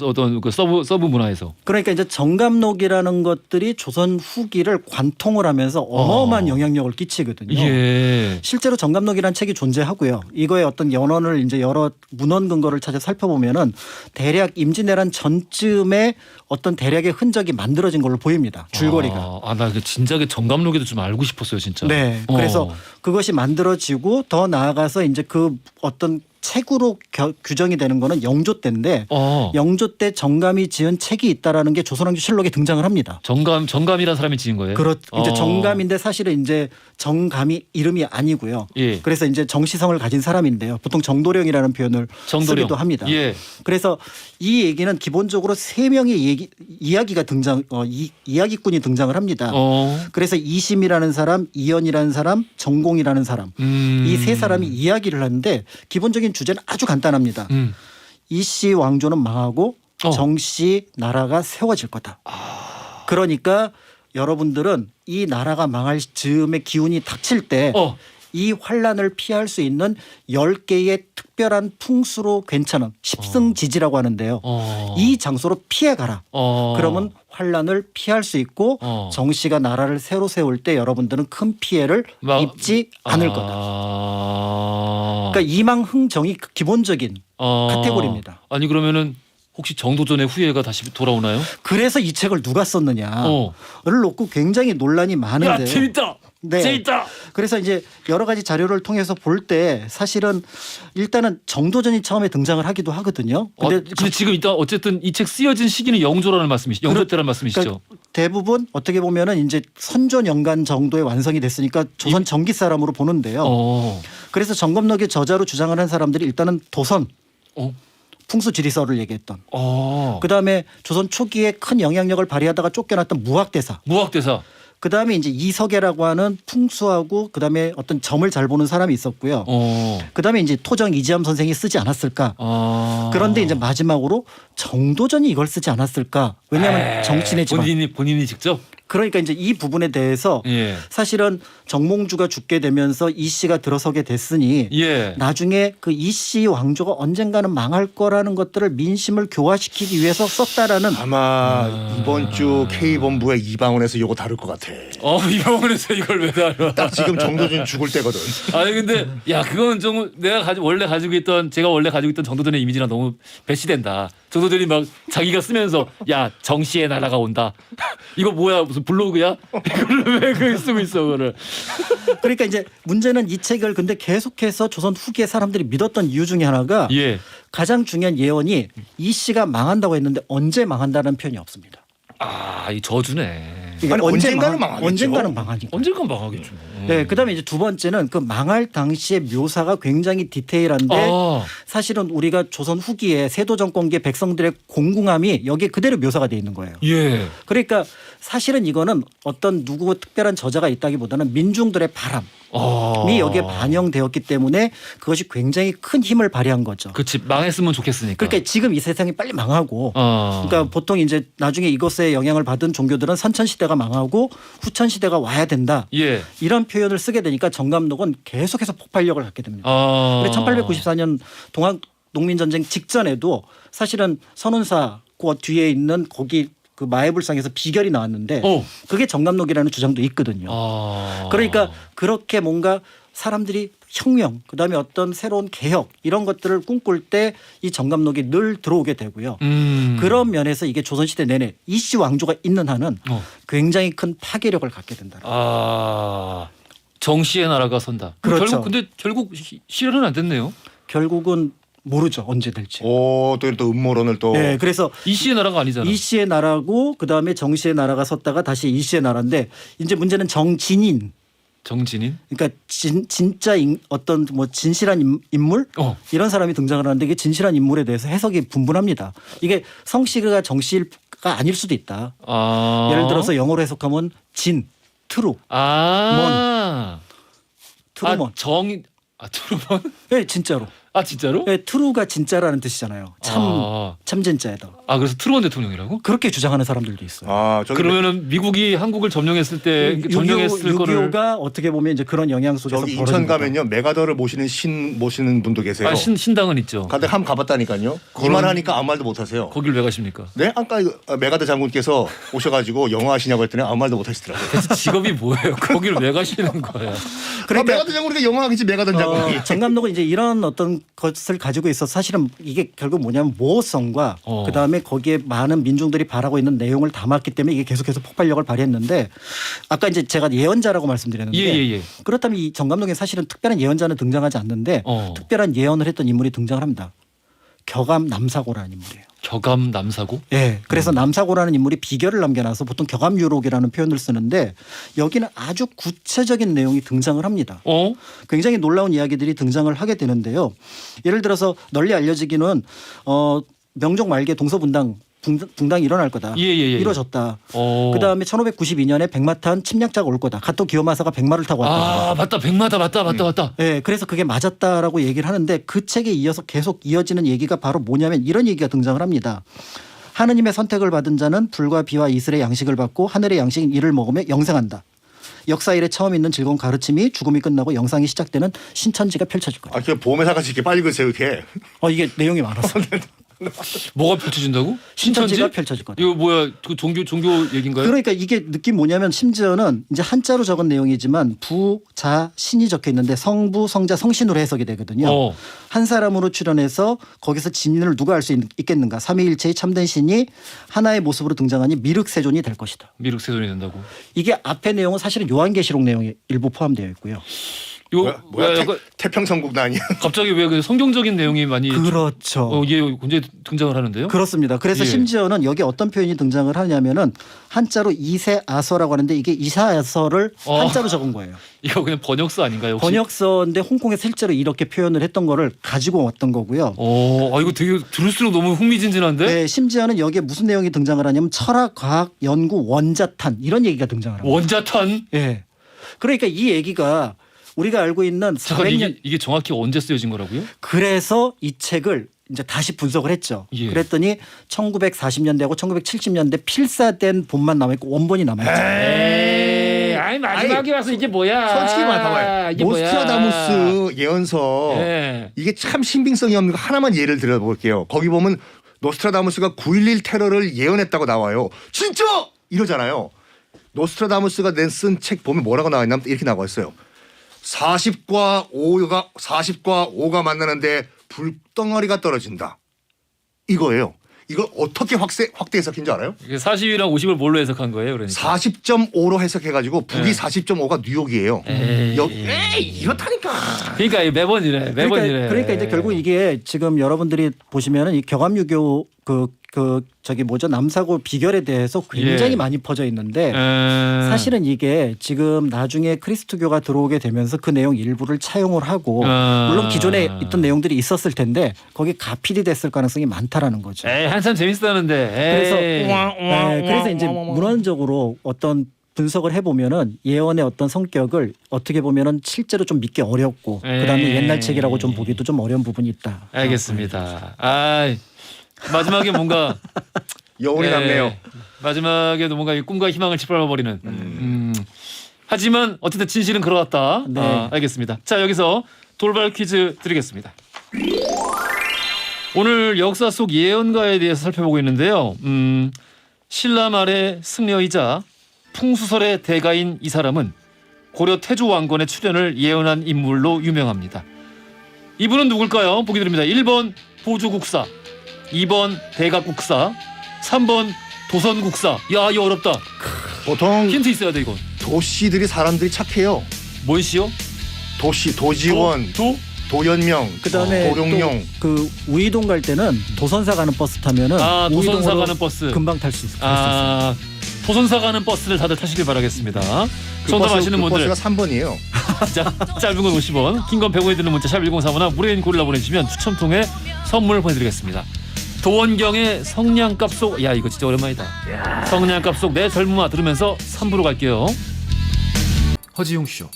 문화에서. 그러니까 이제 정감록이라는 것들이 조선 후기를 관통을 하면서 어마어마한 영향력을 끼치거든요. 예. 실제로 정감록이라는 책이 존재하고요. 이거의 어떤 연원을 이제 여러 문헌 근거를 찾아 살펴보면은 대략 임진왜란 전쯤에 어떤 대략의 흔적이 만들어진 걸로 보입니다. 줄거리가. 나 진작에 정감록에도 좀 알고 싶었어요, 진짜. 네. 그래서 그것이 만들어지고 더 나아가서 이제 그 어떤 책으로 규정이 되는 거는 영조 때인데 영조 때 정감이 지은 책이 있다라는 게 조선왕조실록에 등장을 합니다. 정감이라는 사람이 지은 거예요? 이제 정감인데 사실은 이제 정감이 이름이 아니고요. 예. 그래서 이제 정시성을 가진 사람인데요. 보통 정도령이라는 표현을 쓰기도 합니다. 예. 그래서 이 얘기는 기본적으로 세 명의 이야기가 이야기꾼이 등장을 합니다. 그래서 이심이라는 사람, 이연이라는 사람, 정공이라는 사람 이 세 사람이 이야기를 하는데 기본적인 주제는 아주 간단합니다. 이씨 왕조는 망하고 정씨 나라가 세워질 거다. 그러니까 여러분들은 이 나라가 망할 즈음의 기운이 닥칠 때 이 환란을 피할 수 있는 10개의 특별한 풍수로 괜찮은 십승지지라고 하는데요. 이 장소로 피해가라. 그러면 환란을 피할 수 있고 정씨가 나라를 새로 세울 때 여러분들은 큰 피해를 입지 않을 거다. 그러니까 이망흥정이 기본적인 카테고리입니다. 아니 그러면은 혹시 정도전의 후예가 다시 돌아오나요? 그래서 이 책을 누가 썼느냐를 놓고 굉장히 논란이 많은데. 야 재밌다. 네. 재밌다. 그래서 이제 여러 가지 자료를 통해서 볼 때 사실은 일단은 정도전이 처음에 등장을 하기도 하거든요. 근데 지금 일단 어쨌든 이 책 쓰여진 시기는 영조라는 말씀이시죠. 영조 때라는 말씀이시죠. 그러니까 대부분 어떻게 보면은 이제 선조 연간 정도에 완성이 됐으니까 조선 전기 사람으로 보는데요. 그래서 정검록의 저자로 주장하는 사람들이 일단은 도선. 풍수지리서를 얘기했던. 그다음에 조선 초기에 큰 영향력을 발휘하다가 쫓겨났던 무학대사. 그다음에 이제 이석애라고 하는 풍수하고 그다음에 어떤 점을 잘 보는 사람이 있었고요. 그다음에 이제 토정 이지암 선생이 쓰지 않았을까. 그런데 이제 마지막으로 정도전이 이걸 쓰지 않았을까. 왜냐하면 정신의 지방. 본인이 직접. 그러니까 이제 이 부분에 대해서 사실은 정몽주가 죽게 되면서 이 씨가 들어서게 됐으니 나중에 그 이 씨 왕조가 언젠가는 망할 거라는 것들을 민심을 교화시키기 위해서 썼다라는. 아마 이번 주 K본부의 이방원에서 이거 다룰 것 같아. 이방원에서 이걸 왜 다뤄? 딱 지금 정도전 죽을 때거든. 아니 근데 야 그건 좀 제가 원래 가지고 있던 정도전의 이미지랑 너무 배치된다. 정도전이 막 자기가 쓰면서 야 정씨의 나라가 온다. 이거 뭐야 무슨 블로그야? 이걸 왜 그걸 쓰고 있어 그거를? 그러니까 이제 문제는 이 책을 근데 계속해서 조선 후기에 사람들이 믿었던 이유 중에 하나가 가장 중요한 예언이 이 씨가 망한다고 했는데 언제 망한다는 표현이 없습니다. 이 저주네. 그러니까 언젠가는 망하겠죠. 언젠가는 망하니까. 언젠가는 망하겠죠. 네, 그다음에 이제 두 번째는 그 망할 당시의 묘사가 굉장히 디테일한데 사실은 우리가 조선 후기에 세도 정권기의 백성들의 공궁함이 여기에 그대로 묘사가 돼 있는 거예요. 그러니까 사실은 이거는 어떤 누구 특별한 저자가 있다기보다는 민중들의 바람이 여기에 반영되었기 때문에 그것이 굉장히 큰 힘을 발휘한 거죠. 그렇지 망했으면 좋겠으니까. 그러니까 지금 이 세상이 빨리 망하고 그러니까 보통 이제 나중에 이것에 영향을 받은 종교들은 선천시대가 망하고 후천시대가 와야 된다. 이런 표현을 쓰게 되니까 정감록은 계속해서 폭발력을 갖게 됩니다. 근데 1894년 동학농민전쟁 직전에도 사실은 선운사 그 뒤에 있는 거기 그 마해불상에서 비결이 나왔는데 그게 정감록이라는 주장도 있거든요. 그러니까 그렇게 뭔가 사람들이 혁명 그다음에 어떤 새로운 개혁 이런 것들을 꿈꿀 때 이 정감록이 늘 들어오게 되고요. 그런 면에서 이게 조선시대 내내 이씨 왕조가 있는 한은 굉장히 큰 파괴력을 갖게 된다. 정씨의 나라가 선다. 그렇죠. 결국 근데 결국 실현은 안 됐네요. 결국은 모르죠 언제 될지. 또 음모론을 또. 네, 그래서 이 씨의 나라가 아니잖아. 이 씨의 나라고 그다음에 정 씨의 나라가 섰다가 다시 이 씨의 나라인데 이제 문제는 정진인. 그러니까 진짜 어떤 뭐 진실한 인물 이런 사람이 등장을 하는데 이게 진실한 인물에 대해서 해석이 분분합니다. 이게 성씨가 정씨가 아닐 수도 있다. 예를 들어서 영어로 해석하면 트루, 트루먼. 트루먼? 네, 진짜로. 진짜로? 네, 트루가 진짜라는 뜻이잖아요. 참 진짜에다. 그래서 트루먼 대통령이라고? 그렇게 주장하는 사람들도 있어요. 그러면은 미국이 한국을 점령했을 때 점령했을 거를 6.25가 어떻게 보면 이제 그런 영향 속에서 저기 인천 가면요 메가더를 모시는 분도 계세요. 신당은 있죠. 근데 한번 가봤다니까요. 이만하니까 아무 말도 못하세요. 거길 왜 가십니까? 네, 아까 메가더 장군께서 오셔가지고 영어 하시냐고 했더니 아무 말도 못하시더라고요. 대체 직업이 뭐예요? 거길 왜 가시는 거예요? 그러니까 메가더 장군이니까 영어 하겠지 메가더 장군이. 정감록은 이제 이런 어떤 것을 가지고 있어서 사실은 이게 결국 뭐냐면 모호성과 그다음에 거기에 많은 민중들이 바라고 있는 내용을 담았기 때문에 이게 계속해서 폭발력을 발휘했는데 아까 이제 제가 예언자라고 말씀드렸는데 그렇다면 이 정 감독에 사실은 특별한 예언자는 등장하지 않는데 특별한 예언을 했던 인물이 등장을 합니다. 격암 남사고라는 인물이에요. 격암 남사고? 네. 그래서 남사고라는 인물이 비결을 남겨놔서 보통 격암유록이라는 표현을 쓰는데 여기는 아주 구체적인 내용이 등장을 합니다. 굉장히 놀라운 이야기들이 등장을 하게 되는데요. 예를 들어서 널리 알려지기는 명종 말기에 동서분당이 일어날 거다. 이루어졌다. 그다음에 1592년에 백마탄 침략자가 올 거다. 가토 기요마사가 백마를 타고 왔다. 맞다. 백마다. 맞다. 네, 그래서 그게 맞았다라고 얘기를 하는데 그 책에 이어서 계속 이어지는 얘기가 바로 뭐냐면 이런 얘기가 등장을 합니다. 하느님의 선택을 받은 자는 불과 비와 이슬의 양식을 받고 하늘의 양식인 이를 먹으며 영생한다. 역사 이래 처음 있는 즐거운 가르침이 죽음이 끝나고 영상이 시작되는 신천지가 펼쳐질 거다. 그 보험회사같이 이렇게 빨리 글쎄요 이렇게. 이게 내용이 많았어. 뭐가 펼쳐진다고? 신천지가 펼쳐질 거다. 이거 뭐야? 그 종교 얘기인가요? 그러니까 이게 느낌 뭐냐면 심지어는 이제 한자로 적은 내용이지만 부, 자, 신이 적혀 있는데 성부, 성자, 성신으로 해석이 되거든요. 한 사람으로 출연해서 거기서 진인을 누가 알 수 있겠는가? 삼위일체의 참된 신이 하나의 모습으로 등장하니 미륵세존이 될 것이다. 미륵세존이 된다고? 이게 앞의 내용은 사실은 요한계시록 내용이 일부 포함되어 있고요. 이거 뭐야? 태평성국도 아니야? 갑자기 왜 그 성경적인 내용이 많이 그렇죠. 이게 굉장히 등장을 하는데요? 그렇습니다. 그래서 심지어는 여기 어떤 표현이 등장을 하냐면은 한자로 이세아서라고 하는데 이게 이사야서를 한자로 적은 거예요. 이거 그냥 번역서 아닌가요? 혹시? 번역서인데 홍콩에서 실제로 이렇게 표현을 했던 거를 가지고 왔던 거고요. 이거 되게 들을수록 너무 흥미진진한데? 네, 심지어는 여기에 무슨 내용이 등장을 하냐면 철학, 과학, 연구, 원자탄 이런 얘기가 등장을 합니다. 원자탄? 네. 그러니까 이 얘기가 우리가 알고 있는 400년 이게 정확히 언제 쓰여진 거라고요? 그래서 이 책을 이제 다시 분석을 했죠. 그랬더니 1940년대하고 1970년대 필사된 본만 남아있고 원본이 남아있죠. 마지막에 와서 이게 뭐야? 솔직히 말해봐요. 노스트라다무스 예언서 이게 참 신빙성이 없는 거 하나만 예를 들어볼게요. 거기 보면 노스트라다무스가 9.11 테러를 예언했다고 나와요. 진짜 이러잖아요. 노스트라다무스가 쓴 책 보면 뭐라고 나와 있냐면 이렇게 나와 있어요. 40과 5가 만나는데 불덩어리가 떨어진다. 이거예요. 이걸 어떻게 확대 해석한 줄 알아요? 40이랑 50을 뭘로 해석한 거예요? 그러니까 40.5로 해석해가지고 북이 40.5가 뉴욕이에요. 이렇다니까. 그러니까 매번 이래. 그러니까 이제 결국 이게 지금 여러분들이 보시면은 이 격암유교 남사고 비결에 대해서 굉장히 많이 퍼져 있는데 사실은 이게 지금 나중에 크리스트교가 들어오게 되면서 그 내용 일부를 차용을 하고 물론 기존에 있던 내용들이 있었을 텐데 거기 가필이 됐을 가능성이 많다라는 거죠. 한참 재밌었는데. 그래서 이제 문헌적으로 어떤 분석을 해보면은 예언의 어떤 성격을 어떻게 보면은 실제로 좀 믿기 어렵고 그다음에 옛날 책이라고 좀 보기도 좀 어려운 부분이 있다. 알겠습니다. 마지막에 뭔가 여운이 남네요. 마지막에도 뭔가 꿈과 희망을 짓밟아버리는. 하지만 어쨌든 진실은 그러왔다. 네. 알겠습니다. 자, 여기서 돌발 퀴즈 드리겠습니다. 오늘 역사 속 예언가에 대해서 살펴보고 있는데요. 신라 말의 승려이자 풍수설의 대가인 이 사람은 고려 태조 왕건의 출현을 예언한 인물로 유명합니다. 이분은 누굴까요? 보기 드립니다. 1번 보조국사, 2번 대각국사, 3번 도선국사. 야, 이거 어렵다. 보통 힌트 있어야 돼 이건. 도시들이 사람들이 착해요. 뭔 시요? 도지원, 도연명, 그다음에 도룡룡. 그 우이동 갈 때는 도선사 가는 버스 타면은 도선사 가는 버스 금방 탈 수 있어요. 도선사 가는 버스를 다들 타시길 바라겠습니다. 정답 아시는 분들 버스가 3번이에요. 자, 짧은 건 50원, 긴 건 100원이 드는 문자 샵 1035나 무료인 고릴라 보내주시면 추첨 통해 선물 보내드리겠습니다. 도원경의 성냥갑 속, 야 이거 진짜 오랜만이다. 성냥갑 속 내 젊음아 들으면서 3부로 갈게요. 허지용 쇼.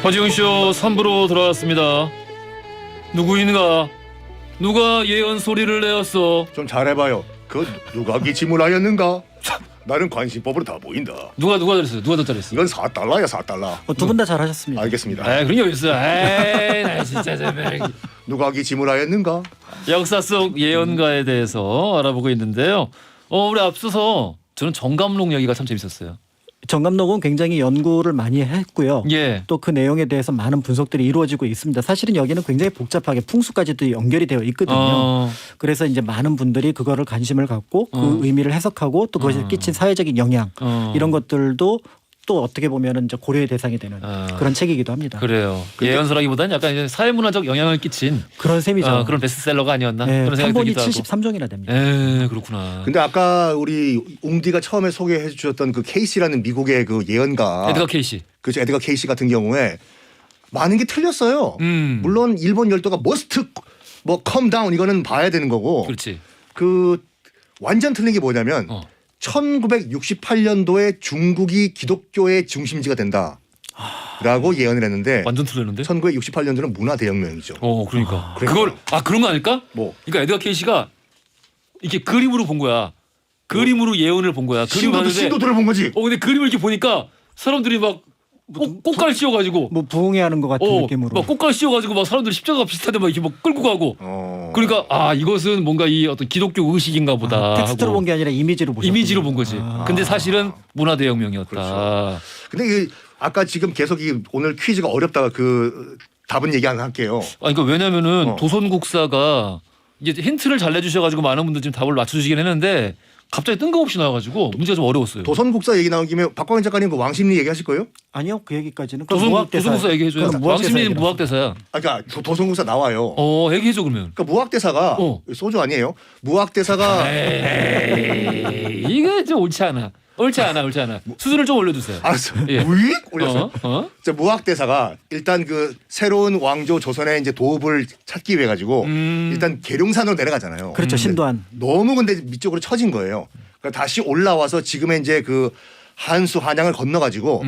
허지용 쇼 3부로 돌아왔습니다. 누구인가? 누가 예언 소리를 내었어? 좀 잘해봐요. 그 누가 기침을하였는가? 나는 관심법으로 다 보인다. 누가 잘했어요? 누가 더 잘했어? 이건 4달러야 4달러. 두 분 다 잘하셨습니다. 알겠습니다. 그런 게 어딨어? 나 진짜 누가 기침을하였는가? 역사 속 예언가에 대해서 알아보고 있는데요. 우리 앞서서 저는 정감록 이야기가 참 재밌었어요. 정감록은 굉장히 연구를 많이 했고요. 예. 또 그 내용에 대해서 많은 분석들이 이루어지고 있습니다. 사실은 여기는 굉장히 복잡하게 풍수까지도 연결이 되어 있거든요. 그래서 이제 많은 분들이 그거를 관심을 갖고 그 의미를 해석하고 또 그것이 끼친 사회적인 영향 이런 것들도 또 어떻게 보면은 이제 고려의 대상이 되는 그런 책이기도 합니다. 그래요. 예언서라기보다는 약간 이제 사회문화적 영향을 끼친 그런 셈이죠. 그런 베스트셀러가 아니었나 네, 그런 생각이 판본이 들기도 하고. 73종이나 됩니다. 그렇구나. 근데 아까 우리 웅디가 처음에 소개해 주셨던 그 케이시라는 미국의 그 예언가 에드가 케이시. 그렇죠. 에드가 케이시 같은 경우에 많은 게 틀렸어요. 물론 일본 열도가 머스트 뭐 컴다운 이거는 봐야 되는 거고. 그렇지. 그 완전 틀린 게 뭐냐면 1968년도에 중국이 기독교의 중심지가 된다라고 예언을 했는데 완전 틀렸는데? 1968년도는 문화 대혁명이죠. 그러니까. 그걸 그런 거 아닐까? 뭐 그러니까 에드가 케이시가 이렇게 그림으로 본 거야. 그림으로 예언을 본 거야. 그림 봤는데 신도들을 본 거지. 근데 그림을 이렇게 보니까 사람들이 막 꽃갈 씌워가지고 뭐 부흥회하는 것 같은 느낌으로. 막 꽃갈 씌워가지고 막 사람들이 십자가 비슷한데 막 이렇게 막 끌고 가고. 그러니까 이것은 뭔가 이 어떤 기독교 의식인가 보다. 텍스트로 하고. 본 게 아니라 이미지로 보셨군요. 이미지로 본 거지. 근데 사실은 문화 대혁명이었다. 그렇죠. 근데 아까 지금 계속 오늘 퀴즈가 어렵다가 그 답은 얘기 안 할게요. 그러니까 왜냐면은 도선국사가 이제 힌트를 잘 내주셔가지고 많은 분들 지금 답을 맞춰주시긴 했는데 갑자기 뜬금없이 나와가지고 문제가 좀 어려웠어요. 도선국사 얘기 나온 김에 박광현 작가님 그 왕십리 얘기하실 거예요? 아니요, 그 얘기까지는. 도선국사 얘기해줘요. 왕십리는 무학대사야. 그러니까 도선국사 나와요. 얘기해줘 그러면. 그러니까 무학대사가 소주 아니에요? 무학대사가 이게 좀 옳지 않아. 옳지 않아. 수준을 좀 올려주세요. 알았어. 예. 올렸어요. 무학대사가 일단 그 새로운 왕조 조선의 이제 도읍을 찾기 위해 가지고 일단 계룡산으로 내려가잖아요. 그렇죠. 신도안. 너무 근데 밑쪽으로 처진 거예요. 그러니까 다시 올라와서 지금의 이제 그 한수 한양을 건너가지고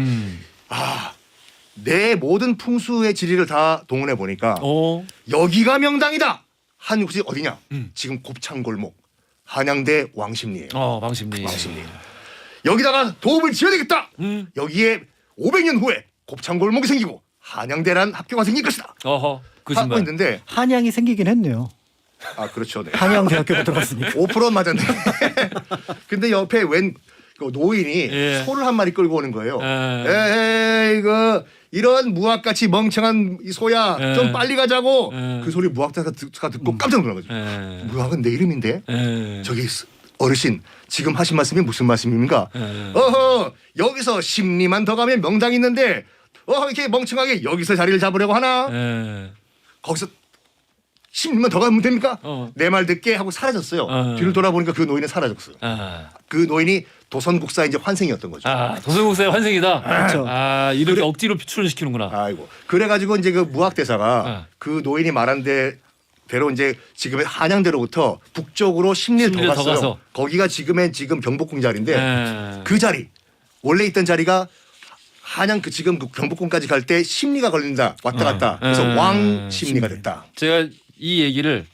내 모든 풍수의 지리를 다 동원해 보니까 여기가 명당이다. 한 곳이 어디냐? 지금 곱창골목 한양대 왕십리예요. 왕십리. 여기다가 도읍을 지어야 되겠다. 여기에 500년 후에 곱창골목이 생기고 한양대란 학교가 생길 것이다. 하고 있는데 한양이 생기긴 했네요. 그렇죠. 네. 한양대학교가 들어갔으니까. 5% 맞았네. 근데 옆에 웬 노인이 소를 한 마리 끌고 오는 거예요. 에이 이거 이런 무학같이 멍청한 이 소야 좀 빨리 가자고. 그 소리 무학자가 듣고 깜짝 놀라가지고 무학은 내 이름인데 저기 어르신 지금 하신 말씀이 무슨 말씀입니까? 여기서 심리만 더 가면 명당이 있는데 이렇게 멍청하게 여기서 자리를 잡으려고 하나? 거기서 10년 더 가면 됩니까? 내 말 듣게 하고 사라졌어요. 뒤를 돌아보니까 그 노인은 사라졌어요. 그 노인이 도선국사의 이제 환생이었던 거죠. 도선국사의 환생이다. 그렇죠. 이렇게 억지로 출연시키는구나. 아이고. 그래가지고 이제 그 무학대사가 그 노인이 말한 대로 이제 지금의 한양대로부터 북쪽으로 10리를 더 갔어요. 가서. 거기가 지금 경복궁 자리인데 그 자리 원래 있던 자리가 한양 지금 그 경복궁까지 갈 때 10리가 걸린다 왔다 갔다 그래서 왕십리가 됐다. 제가 이 얘기를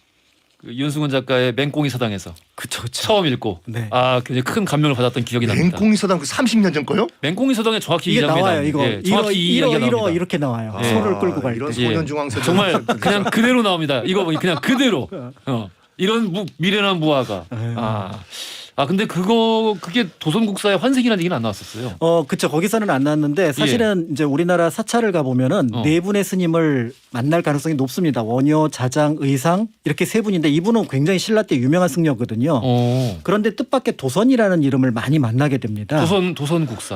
그 윤승훈 작가의 맹꽁이 서당에서 그쵸. 처음 읽고 굉장히 큰 감명을 받았던 기억이 납니다. 맹꽁이 서당 그 30년 전 거요? 맹꽁이 서당에 정확히 이게 이 장면이 나와요. 이거 정확히 이 이야기가 나옵니다. 이렇게 나와요. 소를 끌고 갈 이런 때. 소년중앙세 정말 그냥 그대로 나옵니다. 이거 그냥 그대로 이런 미련한 무화가. 근데 그게 도선국사의 환생이라는 얘기는 안 나왔었어요. 그쵸. 거기서는 안 나왔는데 사실은 이제 우리나라 사찰을 가보면은 네 분의 스님을 만날 가능성이 높습니다. 원효, 자장, 의상 이렇게 세 분인데 이분은 굉장히 신라 때 유명한 승려거든요. 그런데 뜻밖의 도선이라는 이름을 많이 만나게 됩니다.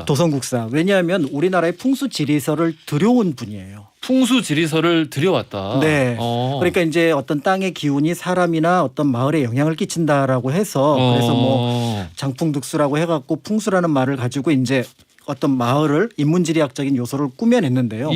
도선국사. 왜냐하면 우리나라의 풍수 지리서를 들여온 분이에요. 풍수 지리서를 들여왔다. 네. 그러니까 이제 어떤 땅의 기운이 사람이나 어떤 마을에 영향을 끼친다라고 해서 그래서 뭐 장풍득수라고 해갖고 풍수라는 말을 가지고 이제 어떤 마을을 인문지리학적인 요소를 꾸며냈는데요.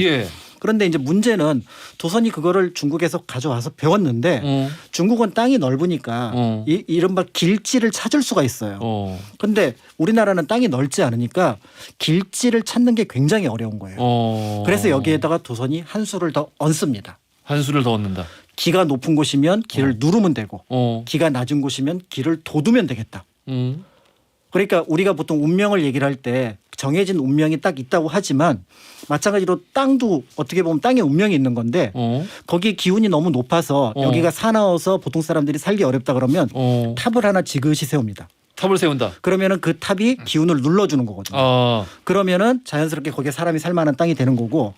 그런데 이제 문제는 도선이 그거를 중국에서 가져와서 배웠는데 중국은 땅이 넓으니까 이른바 길지를 찾을 수가 있어요. 그런데 우리나라는 땅이 넓지 않으니까 길지를 찾는 게 굉장히 어려운 거예요. 그래서 여기에다가 도선이 한 수를 더 얹습니다. 한 수를 더 얻는다. 기가 높은 곳이면 길을 누르면 되고 기가 낮은 곳이면 길을 돋우면 되겠다. 그러니까 우리가 보통 운명을 얘기를 할 때 정해진 운명이 딱 있다고 하지만 마찬가지로 땅도 어떻게 보면 땅에 운명이 있는 건데 거기에 기운이 너무 높아서 여기가 사나워서 보통 사람들이 살기 어렵다 그러면 탑을 하나 지그시 세웁니다. 탑을 세운다. 그러면은 그 탑이 기운을 눌러주는 거거든요. 그러면은 자연스럽게 거기에 사람이 살 만한 땅이 되는 거고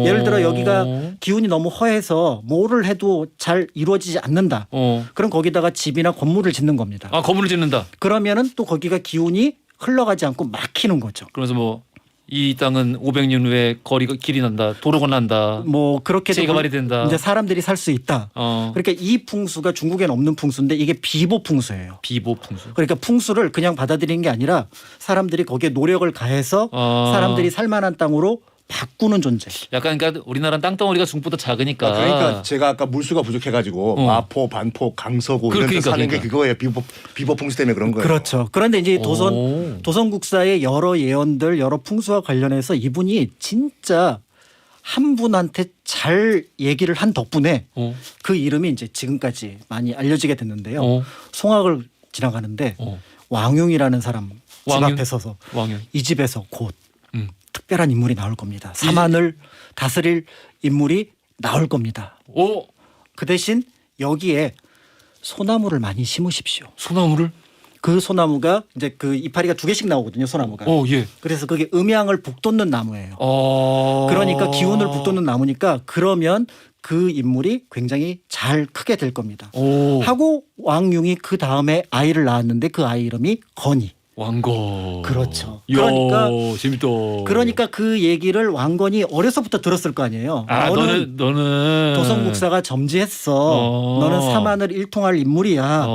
예를 들어 여기가 기운이 너무 허해서 뭐를 해도 잘 이루어지지 않는다. 그럼 거기다가 집이나 건물을 짓는 겁니다. 건물을 짓는다. 그러면은 또 거기가 기운이 흘러가지 않고 막히는 거죠. 그래서 뭐 이 땅은 500년 후에 길이 난다, 도로가 난다. 뭐 그렇게 제가 말이 된다. 이제 사람들이 살 수 있다. 그러니까 이 풍수가 중국에는 없는 풍수인데 이게 비보 풍수예요. 비보 풍수. 그러니까 풍수를 그냥 받아들이는 게 아니라 사람들이 거기에 노력을 가해서 사람들이 살만한 땅으로 바꾸는 존재. 약간 그러니까 우리나라는 땅덩어리가 중국보다 작으니까. 그러니까 제가 아까 물수가 부족해가지고 마포, 반포, 강서구 이런 데 사는 게 그거예요. 비보 풍수 때문에 그런 거예요. 그렇죠. 그런데 이제 도선국사의 여러 예언들, 여러 풍수와 관련해서 이분이 진짜 한 분한테 잘 얘기를 한 덕분에 그 이름이 이제 지금까지 많이 알려지게 됐는데요. 송악을 지나가는데 왕용이라는 사람 집 앞에 서서 이 집에서 곧 특별한 인물이 나올 겁니다. 사만을 다스릴 인물이 나올 겁니다. 그 대신 여기에 소나무를 많이 심으십시오. 소나무를? 그 소나무가 이제 그 이파리가 2개씩 나오거든요. 소나무가. 예. 그래서 그게 음양을 북돋는 나무예요. 그러니까 기운을 북돋는 나무니까 그러면 그 인물이 굉장히 잘 크게 될 겁니다. 하고 왕융이 그 다음에 아이를 낳았는데 그 아이 이름이 건이. 왕건. 그렇죠. 그러니까 재밌다. 그러니까 그 얘기를 왕건이 어려서부터 들었을 거 아니에요. 너는 도성국사가 점지했어. 너는 사만을 일통할 인물이야.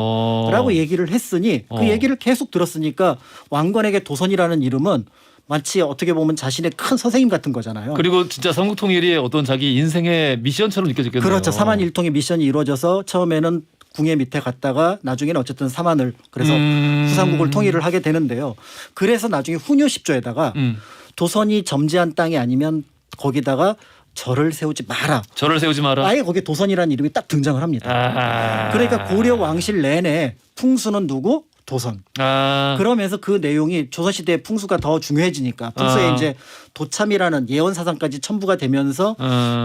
라고 얘기를 했으니 그 얘기를 계속 들었으니까 왕건에게 도선이라는 이름은 마치 어떻게 보면 자신의 큰 선생님 같은 거잖아요. 그리고 진짜 삼국통일이 어떤 자기 인생의 미션처럼 느껴졌겠네요. 그렇죠. 사만 일통의 미션이 이루어져서 처음에는 궁예 밑에 갔다가 나중에는 어쨌든 사만을 그래서 후삼국을 통일을 하게 되는데요. 그래서 나중에 후뉴 10조에다가 도선이 점지한 땅이 아니면 거기다가 절을 세우지 마라. 절을 세우지 마라. 아예 거기에 도선이라는 이름이 딱 등장을 합니다. 그러니까 고려 왕실 내내 풍수는 누구? 도선. 그러면서 그 내용이 조선시대의 풍수가 더 중요해지니까 풍수에 이제 도참이라는 예언 사상까지 첨부가 되면서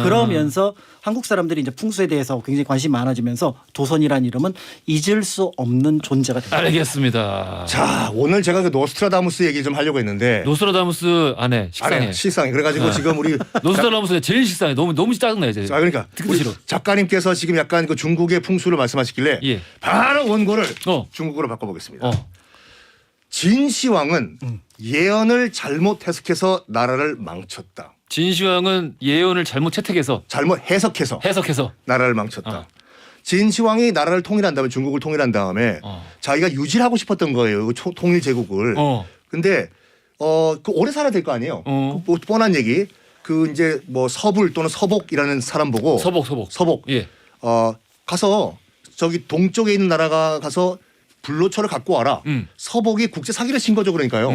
그러면서 한국 사람들이 이제 풍수에 대해서 굉장히 관심이 많아지면서 도선이라는 이름은 잊을 수 없는 존재가 됩니다. 알겠습니다. 자, 오늘 제가 그 노스트라다무스 얘기 좀 하려고 했는데 노스트라다무스 안에 식상해. 식상해. 그래가지고 지금 우리 노스트라다무스 제일 식상해. 너무 짜증나요. 이제. 그러니까 듣기 싫어. 작가님께서 지금 약간 그 중국의 풍수를 말씀하시길래 바로 원고를 중국어로 바꿔보겠습니다. 진시황은 예언을 잘못 해석해서 나라를 망쳤다. 진시황은 예언을 잘못 채택해서 잘못 해석해서 나라를 망쳤다. 진시황이 나라를 통일한 다음에 중국을 통일한 다음에 자기가 유지하고 싶었던 거예요. 통일 제국을. 근데 그 오래 살아야 될 거 아니에요. 그 뻔한 얘기. 그 이제 뭐 서불 또는 서복이라는 사람 보고 서복. 예. 가서 저기 동쪽에 있는 나라가 가서 불로초를 갖고 와라. 서복이 국제 사기를 친 거죠. 그러니까요.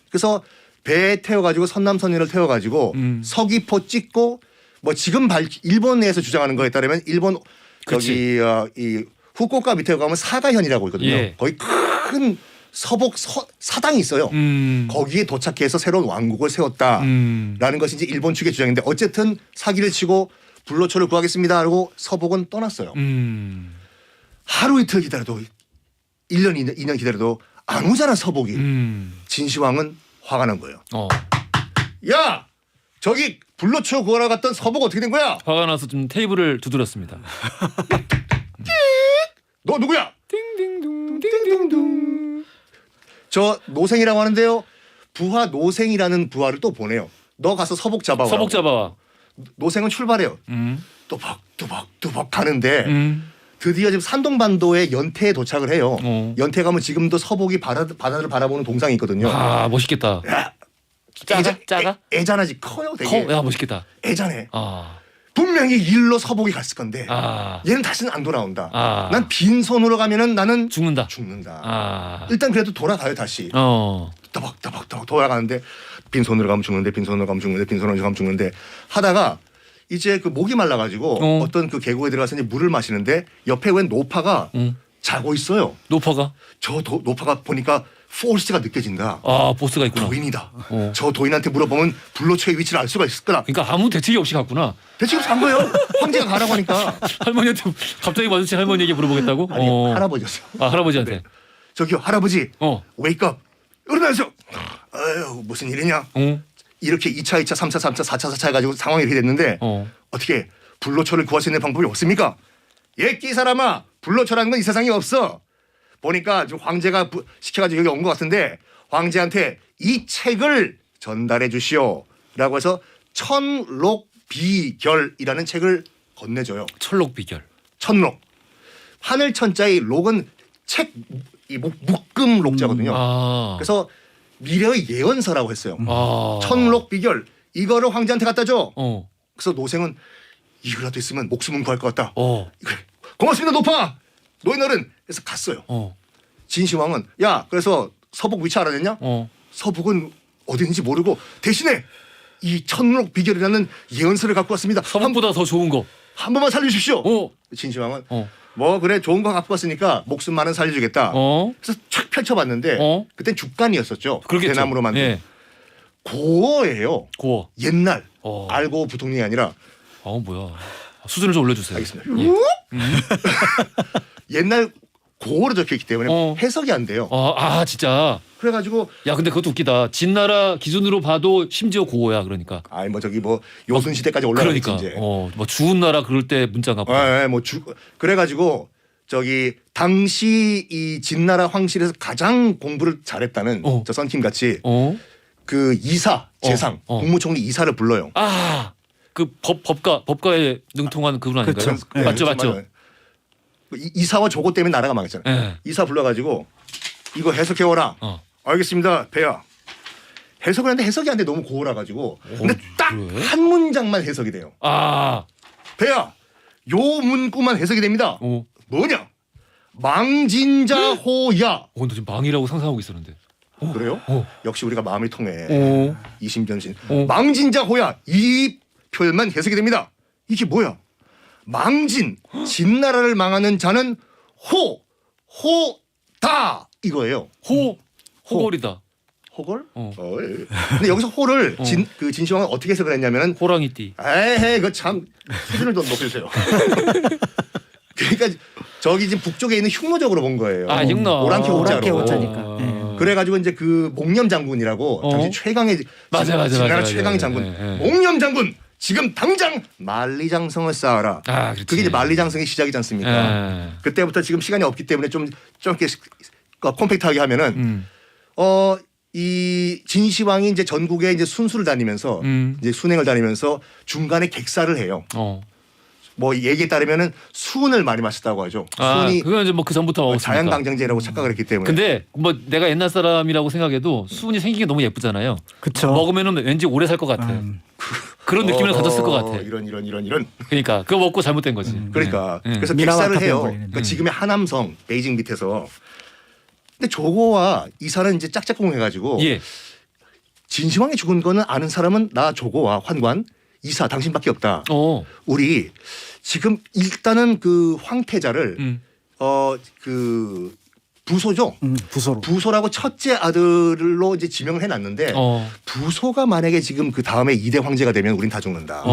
그래서 배에 태워가지고 선남선인을 태워가지고 서귀포 찍고 뭐 지금 일본 내에서 주장하는 거에 따르면 일본 여기 이 후쿠오카 밑에 가면 사가현이라고 있거든요. 거기 큰 서복 사당이 있어요. 거기에 도착해서 새로운 왕국을 세웠다라는 것이 이제 일본 측의 주장인데 어쨌든 사기를 치고 불로초를 구하겠습니다 하고 서복은 떠났어요. 하루 이틀 기다려도 1년 2년 기다려도 안 오잖아 서복이. 진시황은 화가 난 거예요. 야 저기 불로초 구하러 갔던 서복 어떻게 된 거야? 화가 나서 좀 테이블을 두드렸습니다. 너 누구야? 띵띵둥. 저 노생이라고 하는데요. 부하 노생이라는 부하를 또 보내요. 너 가서 서복 잡아와. 서복 잡아와. 노생은 출발해요. 또박또박 가는데 드디어 지금 산동반도의 연태에 도착을 해요. 연태 가면 지금도 서복이 바다를 바라보는 동상이 있거든요. 멋있겠다. 작아? 애잔하지 커요 되게. 야 멋있겠다. 애잔해. 분명히 일로 서복이 갔을 건데 얘는 다시는 안 돌아온다. 난 빈손으로 가면은 나는 죽는다. 일단 그래도 돌아가요 다시. 또박또박 돌아가는데 빈손으로 가면 죽는데 하다가 이제 그 목이 말라가지고 어떤 그 계곡에 들어가서 이제 물을 마시는데 옆에 웬 노파가 자고 있어요. 노파가? 저 노파가 보니까 포스가 느껴진다. 보스가 있구나. 도인이다. 저 도인한테 물어보면 불로초의 위치를 알 수가 있을 거라. 그러니까 아무 대책이 없이 갔구나. 대책이 없이 간 거예요. 황제가 가라고 하니까. 할머니한테 갑자기 마주친 할머니에게 물어보겠다고? 아니 할아버지였어요. 할아버지한테. 네. 저기요 할아버지 웨이크업 일어나서 아유 무슨 일이냐 이렇게 2차 2차 3차 3차 4차 4차 해가지고 상황이 이렇게 됐는데 어떻게 불로초를 구할 수 있는 방법이 없습니까? 예끼 사람아 불로초라는 건 이 세상에 없어. 보니까 지금 황제가 시켜가지고 여기 온 것 같은데 황제한테 이 책을 전달해 주시오 라고 해서 천록비결이라는 책을 건네줘요. 천록비결. 천록. 하늘 천자의 록은 책 묶음 록자거든요. 그래서 미래의 예언서라고 했어요. 천록비결 이거를 황제한테 갖다 줘. 그래서 노생은 이거라도 있으면 목숨은 구할 것 같다. 그래. 고맙습니다 높아. 노인어른. 그래서 갔어요. 진시황은 야 그래서 서북 위치 알아냈냐? 서북은 어디 있는지 모르고 대신에 이 천록비결이라는 예언서를 갖고 왔습니다. 서북보다 더 좋은 거. 한 번만 살려주십시오. 진시황은 뭐 그래 좋은 거 갖고 왔으니까 목숨만은 살려주겠다. 그래서 촥 펼쳐봤는데 그땐 죽간이었었죠. 그렇겠죠. 대나무로 만든 고어예요. 고어. 옛날 알고 부통령이 아니라 뭐야. 수준을 좀 올려주세요. 알겠습니다. 옛날 고어로 적혀있기 때문에 해석이 안 돼요. 진짜. 그래가지고 야 근데 그것도 웃기다. 진나라 기준으로 봐도 심지어 고어야 그러니까. 아이 뭐 저기 뭐 요순 시대까지 올라가겠지 그러니까. 이제. 뭐 주운 나라 그럴 때 문자가. 그래가지고 저기 당시 이 진나라 황실에서 가장 공부를 잘했다는 저 썬킴 같이 그 이사 재상 국무총리 이사를 불러요. 그 법가에 능통한 그분 아닌가요? 그렇죠. 맞죠. 이사와 조고 때문에 나라가 망했잖아요. 이사 불러가지고 이거 해석해오라. 알겠습니다, 배야. 해석을 하는데 해석이 안 돼. 너무 고어라 가지고. 근데 딱 한 문장만 해석이 돼요. 배야, 요 문구만 해석이 됩니다. 뭐냐? 망진자호야. 너 지금 망이라고 상상하고 있었는데. 그래요? 역시 우리가 마음이 통해. 이심전심. 망진자호야. 이 표현만 해석이 됩니다. 이게 뭐야? 망진, 진나라를 망하는 자는 호다 이거예요. 호걸이다. 호걸? 근데 여기서 호를 그 진시황은 어떻게 해석을 했냐면은 호랑이띠. 에헤, 이거 참 수준을 좀 높여주세요. 그러니까 저기 지금 북쪽에 있는 흉노적으로 본 거예요. 흉노. 오랑캐 호자로. 호자니까. 그래가지고 이제 그 목념 장군이라고 당시 최강의 진나라 최강 장군 목념 장군. 지금 당장 만리장성을 쌓아라. 그게 이제 만리장성의 시작이지 않습니까? 그때부터 지금 시간이 없기 때문에 좀 이렇게 콤팩트하게 하면은 이 진시황이 이제 전국에 이제 순수를 다니면서 이제 순행을 다니면서 중간에 객사를 해요. 뭐 얘기에 따르면은 수은을 많이 마셨다고 하죠. 수은이 그건 이제 뭐 그 전부터 자연강장제라고 착각을 했기 때문에. 근데 뭐 내가 옛날 사람이라고 생각해도 수은이 생긴 게 너무 예쁘잖아요. 그렇죠. 먹으면은 왠지 오래 살 것 같아. 그런 느낌을 가졌을 것 같아. 이런. 그러니까 그거 먹고 잘못된 거지. 그러니까 그래서 객사를 해요. 그러니까 지금의 하남성 베이징 밑에서. 근데 조고와 이사는 이제 짝짝꿍해가지고 진시황이 죽은 거는 아는 사람은 나 조고와 환관 이사 당신밖에 없다. 우리 지금 일단은 그 황태자를 그 부소죠. 부소라고 첫째 아들로 이제 지명을 해놨는데 부소가 만약에 지금 그 다음에 2대 황제가 되면 우린 다 죽는다.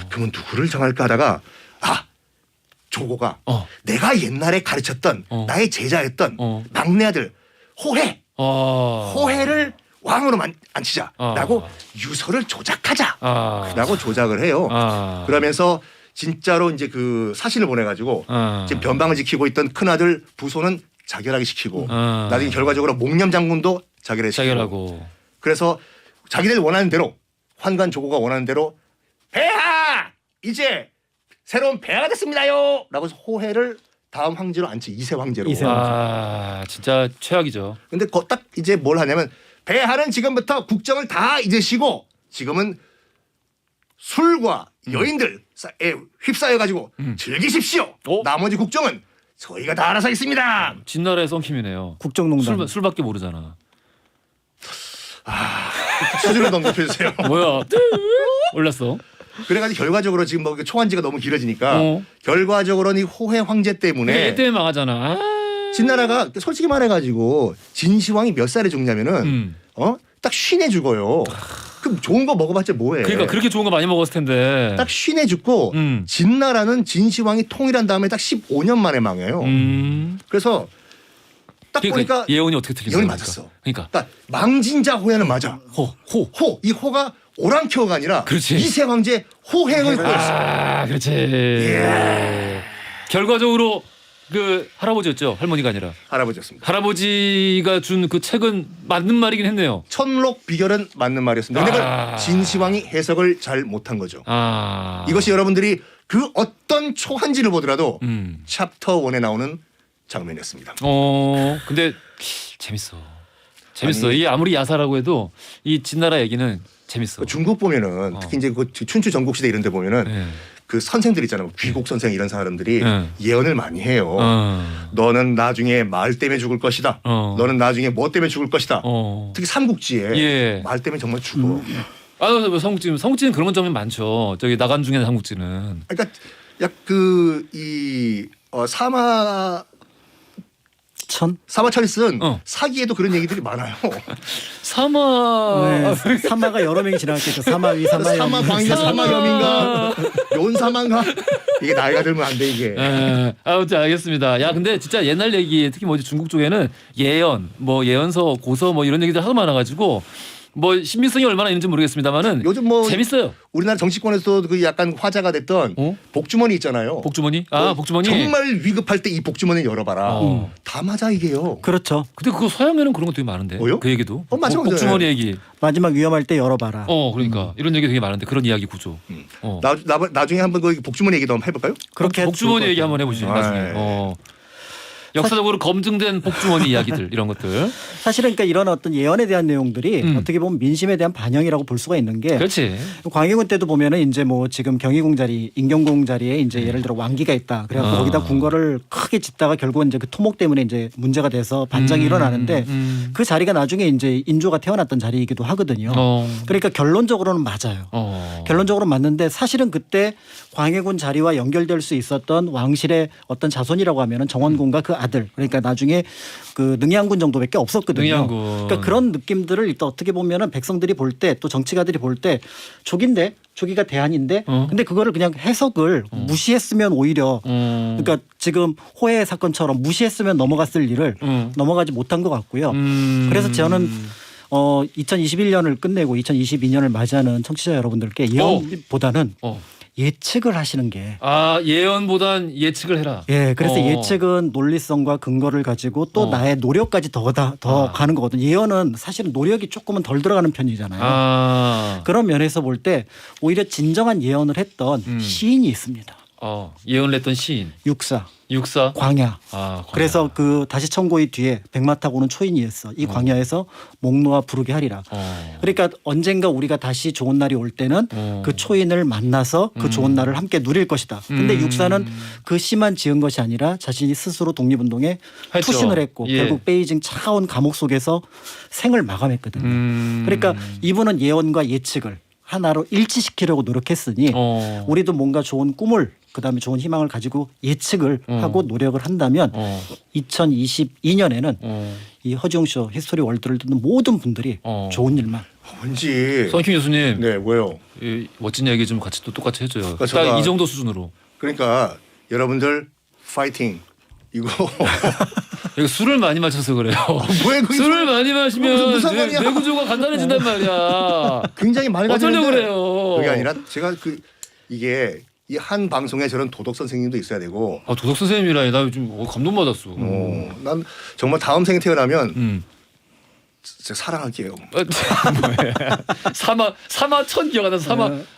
그러면 누구를 정할까 하다가 조고가 내가 옛날에 가르쳤던 나의 제자였던 막내 아들 호해를 왕으로 앉히자라고 유서를 조작하자라고 조작을 해요. 그러면서 진짜로 이제 그 사신을 보내가지고 지금 변방을 지키고 있던 큰 아들 부소는 자결하게 시키고 나중에 결과적으로 목념 장군도 자결하고 그래서 자기들 원하는 대로 환관 조고가 원하는 대로 폐하 이제 새로운 폐하가 됐습니다요 라고 해서 호해를 다음 황제로 앉히 2세 황제로. 진짜 최악이죠. 근데 딱 이제 뭘 하냐면 폐하는 지금부터 국정을 다 이제 쉬고 지금은 술과 여인들에 휩싸여가지고 즐기십시오. 나머지 국정은 저희가 다 알아서 있습니다. 진나라의 썬킴이네요. 국정농단. 술밖에 모르잖아. 수준을 더 높여주세요. 뭐야? 올랐어. 그래가지고 결과적으로 지금 뭐 초한지가 너무 길어지니까 결과적으로는 이 호해 황제 때문에 얘 때문에 망하잖아. 진나라가 솔직히 말해가지고 진시황이 몇 살에 죽냐면은 딱 쉰에 죽어요. 그럼 좋은 거 먹어봤자 뭐해? 그러니까 그렇게 좋은 거 많이 먹었을 텐데. 딱 쉰에 죽고 진나라는 진시황이 통일한 다음에 딱 15년 만에 망해요. 그래서 딱 그러니까 보니까 예언이 어떻게 틀린 예언이 거야? 맞았어. 그러니까 망진자 호야는 맞아. 호. 이 호가 오랑캐어가 아니라 그렇지. 이세 황제 호행을 꾸렸어. 아, 그렇지. 결과적으로 그 할아버지였죠. 할머니가 아니라. 할아버지였습니다. 할아버지가 준 그 책은 맞는 말이긴 했네요. 천록 비결은 맞는 말이었습니다. 근데 그걸 진시황이 해석을 잘 못한 거죠. 이것이 여러분들이 그 어떤 초한지를 보더라도 챕터 1에 나오는 장면이었습니다. 근데 재밌어. 이게 아무리 야사라고 해도 이 진나라 얘기는 재밌어. 중국 보면은 특히 이제 그 춘추 전국시대 이런 데 보면은 네. 그 선생들 있잖아요. 귀국 선생 이런 사람들이 예언을 많이 해요. 너는 나중에 말 때문에 죽을 것이다. 너는 나중에 뭐 때문에 죽을 것이다. 특히 삼국지에 말 때문에 정말 죽어. 삼국지는 그런 장면 많죠. 저기 나간 중에 삼국지는. 그러니까 사마철이 쓴 사기에도 그런 얘기들이 많아요. 사마가 여러 명이 지나갔겠죠. 사마위, 사마염. 사마광인가 사마염인가 연사망가 이게 나이가 들면 안 돼 이게. 아무튼 알겠습니다. 야 근데 진짜 옛날 얘기 특히 뭐지 중국 쪽에는 예언, 뭐 예언서, 고서 뭐 이런 얘기들 하도 많아가지고 뭐 신빙성이 얼마나 있는지 모르겠습니다만은 요즘 뭐 재밌어요. 우리나라 정치권에서도 그 약간 화제가 됐던 복주머니 있잖아요. 복주머니? 복주머니. 정말 위급할 때 이 복주머니 열어봐라. 다 맞아 이게요. 그렇죠. 근데 그거 서양에는 그런 거 되게 많은데. 뭐요? 그 얘기도. 맞아. 복주머니 얘기. 마지막 위험할 때 열어봐라. 그러니까 이런 얘기 되게 많은데 그런 이야기 구조. 나중에 한번 그 복주머니 얘기도 한번 해볼까요? 그렇게 복주머니 얘기 한번 해보시죠. 나중에. 역사적으로 검증된 복주머니 이야기들 이런 것들. 사실은 그러니까 이런 어떤 예언에 대한 내용들이 어떻게 보면 민심에 대한 반영이라고 볼 수가 있는 게. 그렇지. 광해군 때도 보면은 이제 뭐 지금 경희궁 자리, 인경궁 자리에 이제 예를 들어 왕기가 있다. 그래서 거기다 궁궐을 크게 짓다가 결국은 이제 그 토목 때문에 이제 문제가 돼서 반장이 일어나는데 그 자리가 나중에 이제 인조가 태어났던 자리이기도 하거든요. 그러니까 결론적으로는 맞아요. 결론적으로 맞는데 사실은 그때 광해군 자리와 연결될 수 있었던 왕실의 어떤 자손이라고 하면은 정원군과 그 아들 그러니까 나중에 그 능양군 정도밖에 없었거든요. 능양군. 그러니까 그런 느낌들을 일단 어떻게 보면은 백성들이 볼 때 또 정치가들이 볼 때 조기가 대안인데 근데 그거를 그냥 해석을 무시했으면 오히려 그러니까 지금 호해 사건처럼 무시했으면 넘어갔을 일을 넘어가지 못한 것 같고요. 그래서 저는 2021년을 끝내고 2022년을 맞이하는 청취자 여러분들께 예언보다는 예측을 하시는 게. 예언보단 예측을 해라. 예, 그래서 예측은 논리성과 근거를 가지고 또 나의 노력까지 더 가는 거거든요. 예언은 사실은 노력이 조금은 덜 들어가는 편이잖아요. 그런 면에서 볼 때 오히려 진정한 예언을 했던 시인이 있습니다. 예언을 했던 시인. 육사. 광야. 그래서 그 다시 청고의 뒤에 백마 타고 오는 초인이었어. 이 광야에서 목 놓아 부르게 하리라. 그러니까 언젠가 우리가 다시 좋은 날이 올 때는 그 초인을 만나서 그 좋은 날을 함께 누릴 것이다. 근데 육사는 그 시만 지은 것이 아니라 자신이 스스로 독립운동에 투신을 했고 결국 베이징 차가운 감옥 속에서 생을 마감했거든요. 그러니까 이분은 예언과 예측을 하나로 일치시키려고 노력했으니 우리도 뭔가 좋은 꿈을 그다음에 좋은 희망을 가지고 예측을 하고 노력을 한다면 2022년에는 이 허지웅 쇼 히스토리 월드를 듣는 모든 분들이 좋은 일만. 뭔지. 선킹 교수님. 네, 뭐요? 멋진 얘기 좀 같이 또 똑같이 해줘요. 그러니까 딱 이 정도 수준으로. 그러니까 여러분들 파이팅. 이거 술을 많이 마셔서 그래요. 술을 많이 마시면 뇌구조가 간단해진단 말이야. 굉장히 많이 마시는데 어쩌려고 그래요. 그게 아니라 제가 이게 이 한 방송에 저런 도덕 선생님도 있어야 되고. 도덕 선생님이라니 나 요즘 감동받았어. 난 정말 다음 생에 태어나면 제가 사랑할게요. 사마 천 기억 안 나.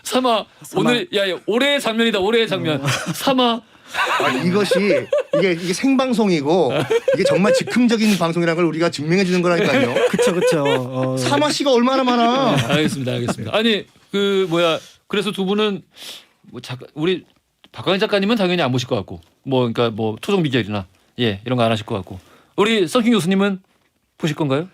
사마 오늘 올해의 장면이다. 올해의 장면. 사마. 이것이 이게 생방송이고 이게 정말 즉흥적인 방송이라는 걸 우리가 증명해 주는 거라니까요. 그렇죠. 사마 씨가 얼마나 많아. 알겠습니다. 아니 그래서 두 분은 우리 박광일 작가님은 당연히 안 보실 것 같고 그러니까 토종 비결이나 이런 거 안 하실 것 같고 우리 썬킹 교수님은 보실 건가요?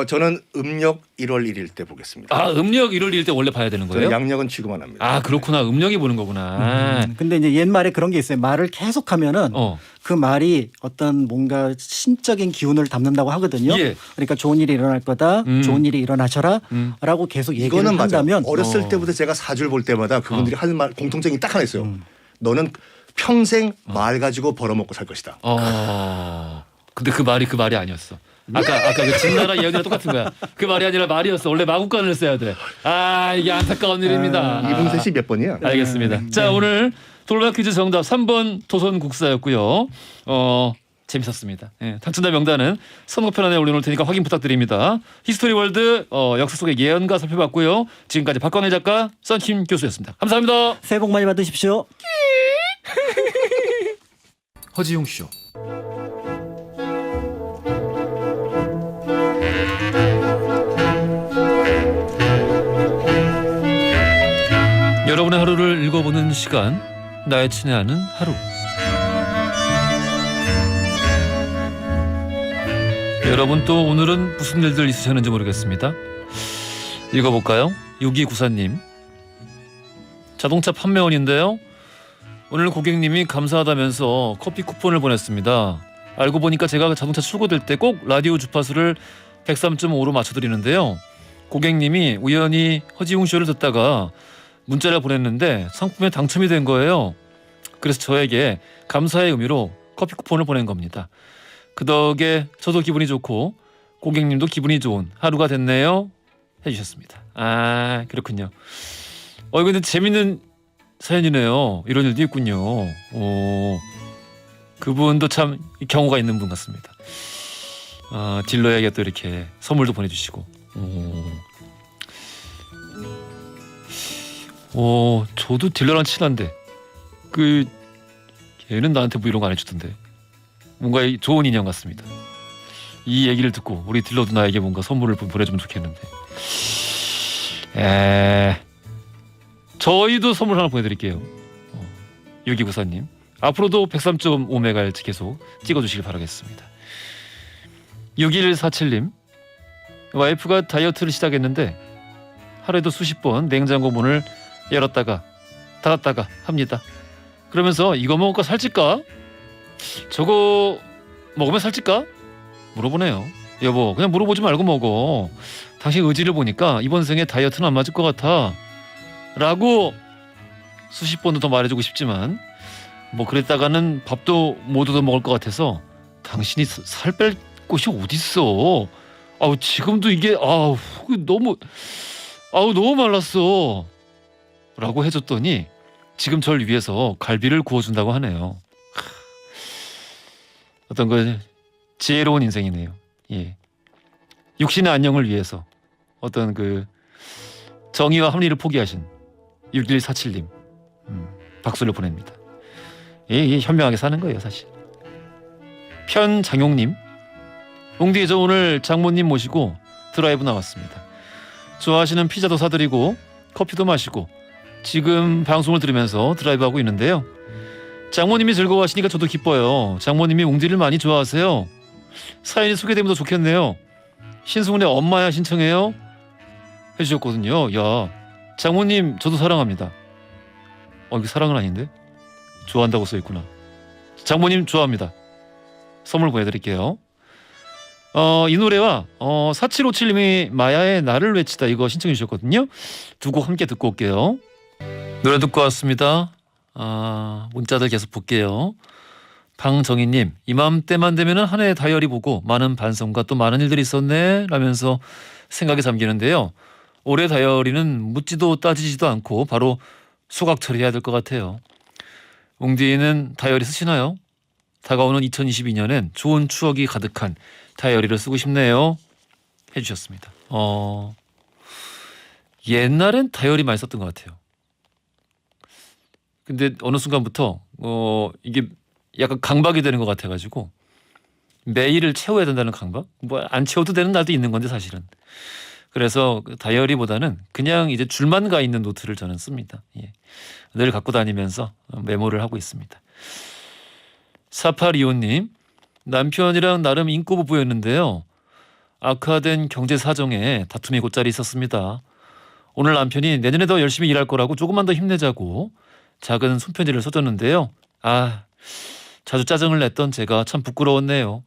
저는 음력 1월 1일 때 보겠습니다. 음력 1월 1일 때 원래 봐야 되는 거예요? 양력은 취급만 합니다. 그렇구나. 음력이 보는 거구나. 근데 이제 옛말에 그런 게 있어요. 말을 계속하면은 그 말이 어떤 뭔가 신적인 기운을 담는다고 하거든요. 그러니까 좋은 일이 일어날 거다. 좋은 일이 일어나셔라라고 계속 얘기를 이거는 한다면 맞아. 어렸을 때부터 제가 사주를 볼 때마다 그분들이 하는 말 공통점이 딱 하나 있어요. 너는 평생 말 가지고 벌어먹고 살 것이다. 근데 그 말이 아니었어. 아까 그 진나라 예언이랑 똑같은 거야. 그 말이 아니라 말이었어. 원래 마구간을 써야 돼. 이게 안타까운 일입니다. 이봉세 씨 몇 번이야? 알겠습니다. 자, 오늘 돌발 퀴즈 정답 3번 토선국사였고요. 재밌었습니다. 당첨자 명단은 선거편안에 올려놓을 테니까 확인 부탁드립니다. 히스토리 월드 역사 속의 예언가 살펴봤고요. 지금까지 박광일 작가, 썬킴 교수였습니다. 감사합니다. 새해 복 많이 받으십시오. 허지용 쇼. 여러분의 하루를 읽어보는 시간, 나의 친애하는 하루. 여러분 또 오늘은 무슨 일들 있으셨는지 모르겠습니다. 읽어볼까요? 6294님. 자동차 판매원인데요. 오늘 고객님이 감사하다면서 커피 쿠폰을 보냈습니다. 알고 보니까 제가 자동차 출고될 때 꼭 라디오 주파수를 103.5로 맞춰드리는데요. 고객님이 우연히 허지웅 쇼를 듣다가 문자를 보냈는데 상품에 당첨이 된 거예요. 그래서 저에게 감사의 의미로 커피 쿠폰을 보낸 겁니다. 그 덕에 저도 기분이 좋고 고객님도 기분이 좋은 하루가 됐네요. 해주셨습니다. 그렇군요. 근데 재밌는 사연이네요. 이런 일도 있군요. 그분도 참 경우가 있는 분 같습니다. 딜러에게 또 이렇게 선물도 보내주시고. 저도 딜러랑 친한데 걔는 나한테 뭐 이런 거 안 해주던데. 뭔가 좋은 인연 같습니다. 이 얘기를 듣고 우리 딜러도 나에게 뭔가 선물을 보내주면 좋겠는데. 저희도 선물 하나 보내드릴게요. 6294님. 앞으로도 103.5MHz 계속 찍어주시길 바라겠습니다. 6147님. 와이프가 다이어트를 시작했는데 하루에도 수십 번 냉장고 문을 열었다가 닫았다가 합니다. 그러면서 이거 먹을까 살찔까? 저거 먹으면 살찔까? 물어보네요. 여보, 그냥 물어보지 말고 먹어. 당신 의지를 보니까 이번 생에 다이어트는 안 맞을 것 같아. 라고 수십 번도 더 말해주고 싶지만 뭐 그랬다가는 밥도 못 얻어 먹을 것 같아서 당신이 살 뺄 곳이 어딨어. 지금도 이게 너무 말랐어. 라고 해줬더니 지금 절 위해서 갈비를 구워준다고 하네요. 어떤 지혜로운 인생이네요. 육신의 안녕을 위해서 어떤 정의와 합리를 포기하신 6147님 박수를 보냅니다. 현명하게 사는 거예요, 사실. 편장용님. 웅디, 저 오늘 장모님 모시고 드라이브 나왔습니다. 좋아하시는 피자도 사드리고 커피도 마시고 지금 방송을 들으면서 드라이브하고 있는데요. 장모님이 즐거워하시니까 저도 기뻐요. 장모님이 웅디를 많이 좋아하세요. 사연이 소개되면 더 좋겠네요. 신승훈의 엄마야 신청해요 해주셨거든요. 야, 장모님 저도 사랑합니다. 이거 사랑은 아닌데? 좋아한다고 써있구나. 장모님 좋아합니다. 선물 보내드릴게요. 이 노래와 4757님이 마야의 나를 외치다 이거 신청해 주셨거든요. 두 곡 함께 듣고 올게요. 노래 듣고 왔습니다. 문자들 계속 볼게요. 방정희님, 이맘때만 되면은 한 해 다이어리 보고 많은 반성과 또 많은 일들이 있었네 라면서 생각에 잠기는데요. 올해 다이어리는 묻지도 따지지도 않고 바로 수각 처리해야 될 것 같아요. 웅디는 다이어리 쓰시나요? 다가오는 2022년엔 좋은 추억이 가득한 다이어리를 쓰고 싶네요 해주셨습니다. 옛날엔 다이어리 많이 썼던 것 같아요. 근데 어느 순간부터 이게 약간 강박이 되는 것 같아가지고 매일을 채워야 된다는 강박? 뭐 안 채워도 되는 날도 있는 건데 사실은. 그래서 다이어리보다는 그냥 이제 줄만 가 있는 노트를 저는 씁니다. 늘 갖고 다니면서 메모를 하고 있습니다. 4825님, 남편이랑 나름 인고 부부였는데요. 악화된 경제 사정에 다툼이 곧자리 있었습니다. 오늘 남편이 내년에 더 열심히 일할 거라고 조금만 더 힘내자고 작은 손편지를 써줬는데요. 자주 짜증을 냈던 제가 참 부끄러웠네요.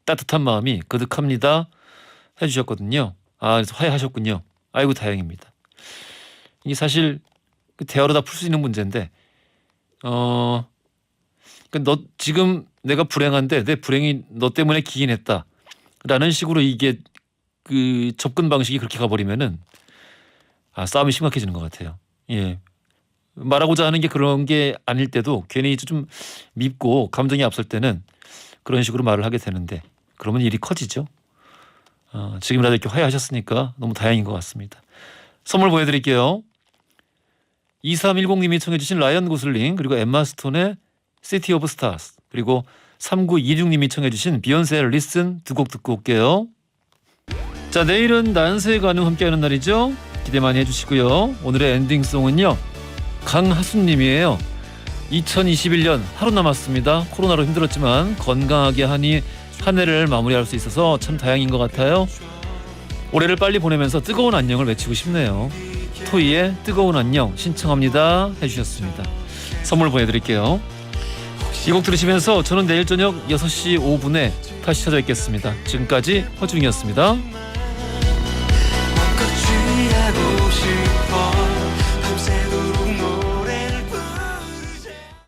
따뜻한 마음이 그득합니다 해주셨거든요. 그래서 화해하셨군요. 아이고 다행입니다. 이게 사실 대화로 다 풀 수 있는 문제인데 너 지금 내가 불행한데 내 불행이 너 때문에 기인했다. 라는 식으로 이게 그 접근 방식이 그렇게 가버리면은 싸움이 심각해지는 것 같아요. 예. 말하고자 하는 게 그런 게 아닐 때도 괜히 좀 밉고 감정이 앞설 때는 그런 식으로 말을 하게 되는데 그러면 일이 커지죠. 지금이라도 이렇게 화해하셨으니까 너무 다행인 것 같습니다. 선물 보내드릴게요. 2310님이 청해 주신 라이언 고슬링 그리고 엠마 스톤의 시티 오브 스타스 그리고 3926님이 청해 주신 비욘세의 리슨 두 곡 듣고 올게요. 자, 내일은 난세 가능 함께하는 날이죠. 기대 많이 해주시고요. 오늘의 엔딩송은요. 강하수님이에요. 2021년 하루 남았습니다. 코로나로 힘들었지만 건강하게 하니 한 해를 마무리할 수 있어서 참 다행인 것 같아요. 올해를 빨리 보내면서 뜨거운 안녕을 외치고 싶네요. 토이의 뜨거운 안녕 신청합니다 해주셨습니다. 선물 보내드릴게요. 이 곡 들으시면서 저는 내일 저녁 6시 5분에 다시 찾아뵙겠습니다. 지금까지 허중이었습니다. 취하고 싶어 밤새도록